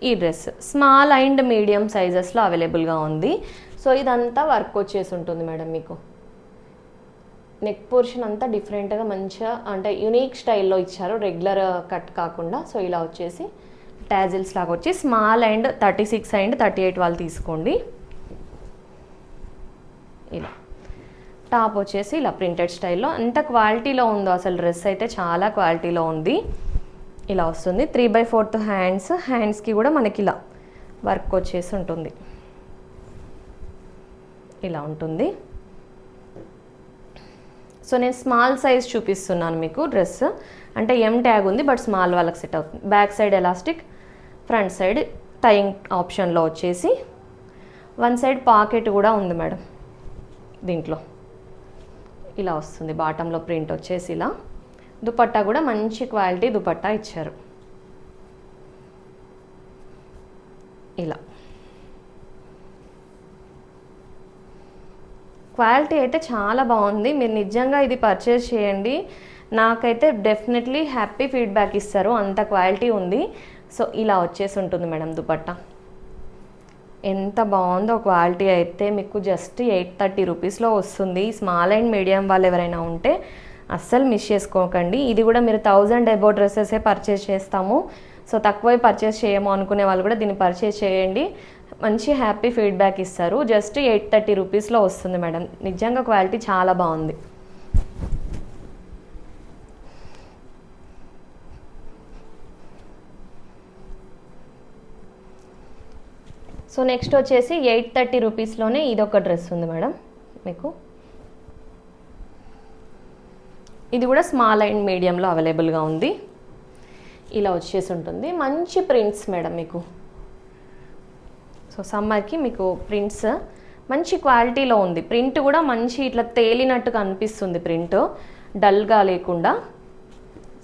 ఈ డ్రెస్ స్మాల్ అండ్ మీడియం సైజెస్లో అవైలబుల్గా ఉంది. సో ఇదంతా వర్క్ వచ్చేసి ఉంటుంది మేడం మీకు. నెక్ పోర్షన్ అంతా డిఫరెంట్గా మంచిగా అంటే యూనిక్ స్టైల్లో ఇచ్చారు, రెగ్యులర్ కట్ కాకుండా. సో ఇలా వచ్చేసి టాజిల్స్ లాగా వచ్చి స్మాల్ అండ్ 36 అండ్ 38 వాళ్ళు తీసుకోండి. ఇలా టాప్ వచ్చేసి ఇలా ప్రింటెడ్ స్టైల్లో ఎంత క్వాలిటీలో ఉందో అసలు డ్రెస్ అయితే చాలా క్వాలిటీలో ఉంది. ఇలా వస్తుంది 3/4 హ్యాండ్స్కి కూడా మనకి ఇలా వర్క్ వచ్చేసి ఉంటుంది. ఇలా ఉంటుంది. సో నేను స్మాల్ సైజ్ చూపిస్తున్నాను మీకు డ్రెస్. అంటే ఎం ట్యాగ్ ఉంది బట్ స్మాల్ వాళ్ళకి సెట్ అవుతుంది. Back side elastic, front side tying ఆప్షన్లో వచ్చేసి 1 సైడ్ పాకెట్ కూడా ఉంది మేడం దీంట్లో. ఇలా వస్తుంది బాటంలో ప్రింట్ వచ్చేసి ఇలా. దుపట్టా కూడా మంచి క్వాలిటీ దుపట్టా ఇచ్చారు. ఇలా క్వాలిటీ అయితే చాలా బాగుంది. మీరు నిజంగా ఇది పర్చేస్ చేయండి. నాకైతే డెఫినెట్లీ హ్యాపీ ఫీడ్బ్యాక్ ఇస్తారు, అంత క్వాలిటీ ఉంది. సో ఇలా వచ్చేసి ఉంటుంది మేడం దుపట్టా. ఎంత బాగుందో క్వాలిటీ అయితే. మీకు జస్ట్ 830 రూపీస్లో వస్తుంది. స్మాల్ అండ్ మీడియం వాళ్ళు ఎవరైనా ఉంటే అస్సలు మిస్ చేసుకోకండి. ఇది కూడా మీరు 1000 అబౌవ్ డ్రెస్సెసే పర్చేస్ చేస్తాము, సో తక్కువ పర్చేస్ చేయము అనుకునే వాళ్ళు కూడా దీన్ని పర్చేస్ చేయండి. మంచి హ్యాపీ ఫీడ్బ్యాక్ ఇస్తారు. జస్ట్ 830 రూపీస్లో వస్తుంది మేడం. నిజంగా క్వాలిటీ చాలా బాగుంది. సో నెక్స్ట్ వచ్చేసి 830 రూపీస్లోనే ఇదొక డ్రెస్ ఉంది మేడం మీకు. ఇది కూడా స్మాల్ అండ్ మీడియంలో అవైలబుల్గా ఉంది. ఇలా వచ్చేసి ఉంటుంది. మంచి ప్రింట్స్ మేడం మీకు. సో సమ్మర్కి మీకు ప్రింట్స్ మంచి క్వాలిటీలో ఉంది. ప్రింట్ కూడా మంచి ఇట్లా తేలినట్టుగా అనిపిస్తుంది, ప్రింట్ డల్గా లేకుండా.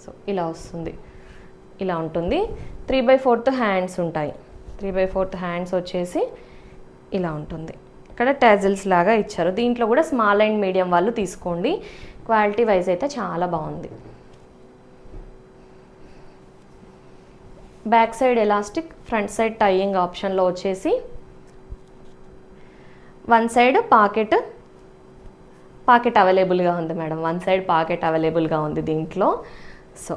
సో ఇలా వస్తుంది. ఇలా ఉంటుంది. 3/4 హ్యాండ్స్ ఉంటాయి. 3/4 హ్యాండ్స్ వచ్చేసి ఇలా ఉంటుంది. ఇక్కడ టాజిల్స్ లాగా ఇచ్చారు. దీంట్లో కూడా స్మాల్ అండ్ మీడియం వాళ్ళు తీసుకోండి. క్వాలిటీ వైజ్ అయితే చాలా బాగుంది. Back side elastic, front side tying ఆప్షన్లో వచ్చేసి 1 సైడ్ పాకెట్ అవైలబుల్గా ఉంది మేడం. 1 సైడ్ పాకెట్ అవైలబుల్గా ఉంది దీంట్లో. సో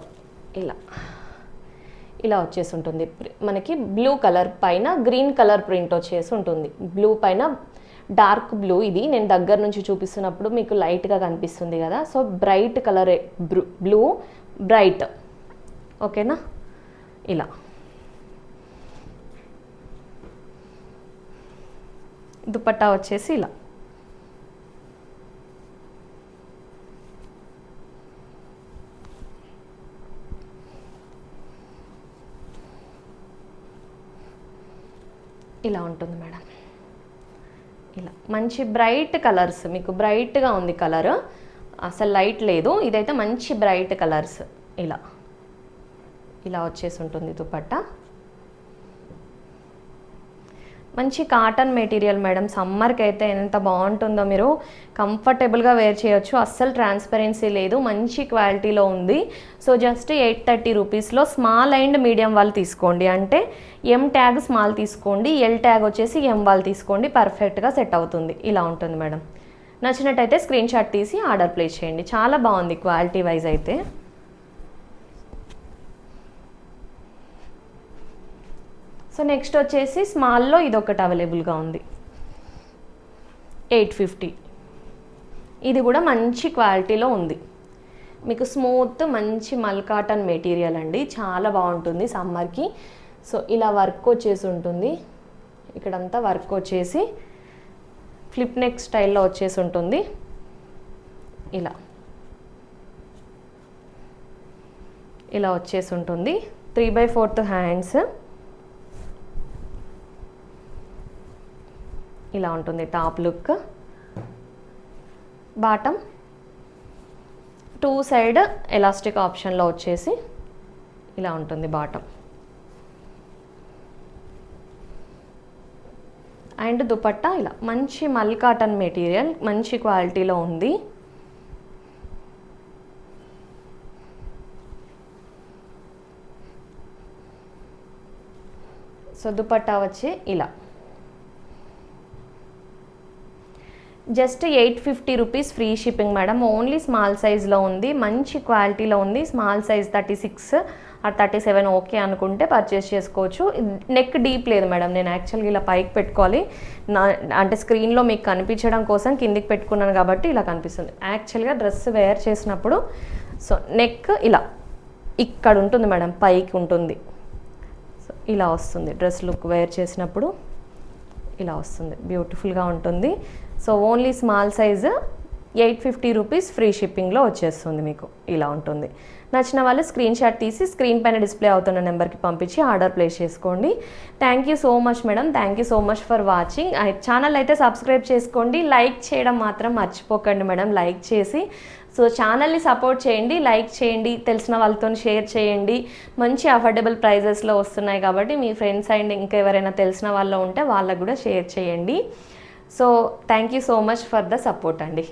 ఇలా వచ్చేసి ఉంటుంది. మనకి బ్లూ కలర్ పైన గ్రీన్ కలర్ ప్రింట్ వచ్చేసి ఉంటుంది. బ్లూ పైన డార్క్ బ్లూ. ఇది నేను దగ్గర నుంచి చూపిస్తున్నప్పుడు మీకు లైట్గా కనిపిస్తుంది కదా. So bright colour blue, bright. ఓకేనా. ఇలా దుపట్టా వచ్చేసి ఇలా. ఇలా ఉంటుంది మేడం. ఇలా మంచి బ్రైట్ కలర్స్, మీకు బ్రైట్గా ఉంది కలర్, అసలు లైట్ లేదు. ఇదైతే మంచి బ్రైట్ కలర్స్. ఇలా ఇలా వచ్చేసి ఉంటుంది దుపట్టా. మంచి కాటన్ మెటీరియల్ మేడం. సమ్మర్కి అయితే ఎంత బాగుంటుందో, మీరు కంఫర్టబుల్గా వేర్ చేయొచ్చు. అస్సలు ట్రాన్స్పరెన్సీ లేదు, మంచి క్వాలిటీలో ఉంది. సో జస్ట్ 830 రూపీస్లో స్మాల్ అండ్ మీడియం వాళ్ళు తీసుకోండి. అంటే ఎం ట్యాగ్ స్మాల్ తీసుకోండి, ఎల్ ట్యాగ్ వచ్చేసి ఎం వాళ్ళు తీసుకోండి, పర్ఫెక్ట్గా సెట్ అవుతుంది. ఇలా ఉంటుంది మేడం. నచ్చినట్టయితే స్క్రీన్ షాట్ తీసి ఆర్డర్ ప్లేస్ చేయండి. చాలా బాగుంది క్వాలిటీ వైజ్ అయితే. సో నెక్స్ట్ వచ్చేసి స్మాల్లో ఇదొకటి అవైలబుల్గా ఉంది, 850. ఇది కూడా మంచి క్వాలిటీలో ఉంది. మీకు స్మూత్ మంచి మల్ కాటన్ మెటీరియల్ అండి, చాలా బాగుంటుంది సమ్మర్కి. సో ఇలా వర్క్ వచ్చేసి ఉంటుంది, ఇక్కడంతా వర్క్ వచ్చేసి ఫ్లిప్ నెక్ స్టైల్లో వచ్చేసి ఉంటుంది. ఇలా ఇలా వచ్చేసి ఉంటుంది. 3/4 హ్యాండ్స్. ఇలా ఉంటుంది top look. Bottom 2 side elastic ఆప్షన్లో వచ్చేసి ఇలా ఉంటుంది బాటమ్. అండ్ దుపట్టా ఇలా మంచి మల్ కాటన్ మెటీరియల్, మంచి క్వాలిటీలో ఉంది. సో దుపట్టా వచ్చి ఇలా just 850 rupees free shipping madam. Only small సైజ్లో ఉంది, మంచి క్వాలిటీలో ఉంది. స్మాల్ సైజ్ 36 ఆర్ 37 ఓకే అనుకుంటే పర్చేస్ చేసుకోవచ్చు. నెక్ డీప్ లేదు మేడం, నేను యాక్చువల్గా ఇలా పైకి పెట్టుకోవాలి, అంటే స్క్రీన్లో మీకు కనిపించడం కోసం కిందికి పెట్టుకున్నాను కాబట్టి ఇలా కనిపిస్తుంది. యాక్చువల్గా డ్రెస్ వేర్ చేసినప్పుడు సో నెక్ ఇలా ఇక్కడ ఉంటుంది మేడం, పైకి ఉంటుంది. సో ఇలా వస్తుంది డ్రెస్ లుక్ వేర్ చేసినప్పుడు, ఇలా వస్తుంది, బ్యూటిఫుల్గా ఉంటుంది. So only small size 850 rupees free షిప్పింగ్లో వచ్చేస్తుంది మీకు. ఇలా ఉంటుంది. నచ్చిన వాళ్ళు స్క్రీన్ షాట్ తీసి స్క్రీన్ పైన డిస్ప్లే అవుతున్న నెంబర్కి పంపించి ఆర్డర్ ప్లేస్ చేసుకోండి. Thank you so much madam, thank you so much for watching. Channel అయితే సబ్స్క్రైబ్ చేసుకోండి, లైక్ చేయడం మాత్రం మర్చిపోకండి మేడం. లైక్ చేసి సో ఛానల్ని సపోర్ట్ చేయండి, లైక్ చేయండి, తెలిసిన వాళ్ళతో షేర్ చేయండి. మంచి అఫోర్డబుల్ ప్రైజెస్లో వస్తున్నాయి కాబట్టి మీ ఫ్రెండ్స్ అండ్ ఇంకా ఎవరైనా తెలిసిన వాళ్ళు ఉంటే వాళ్ళకు కూడా షేర్ చేయండి. So thank you so much for the support అండి.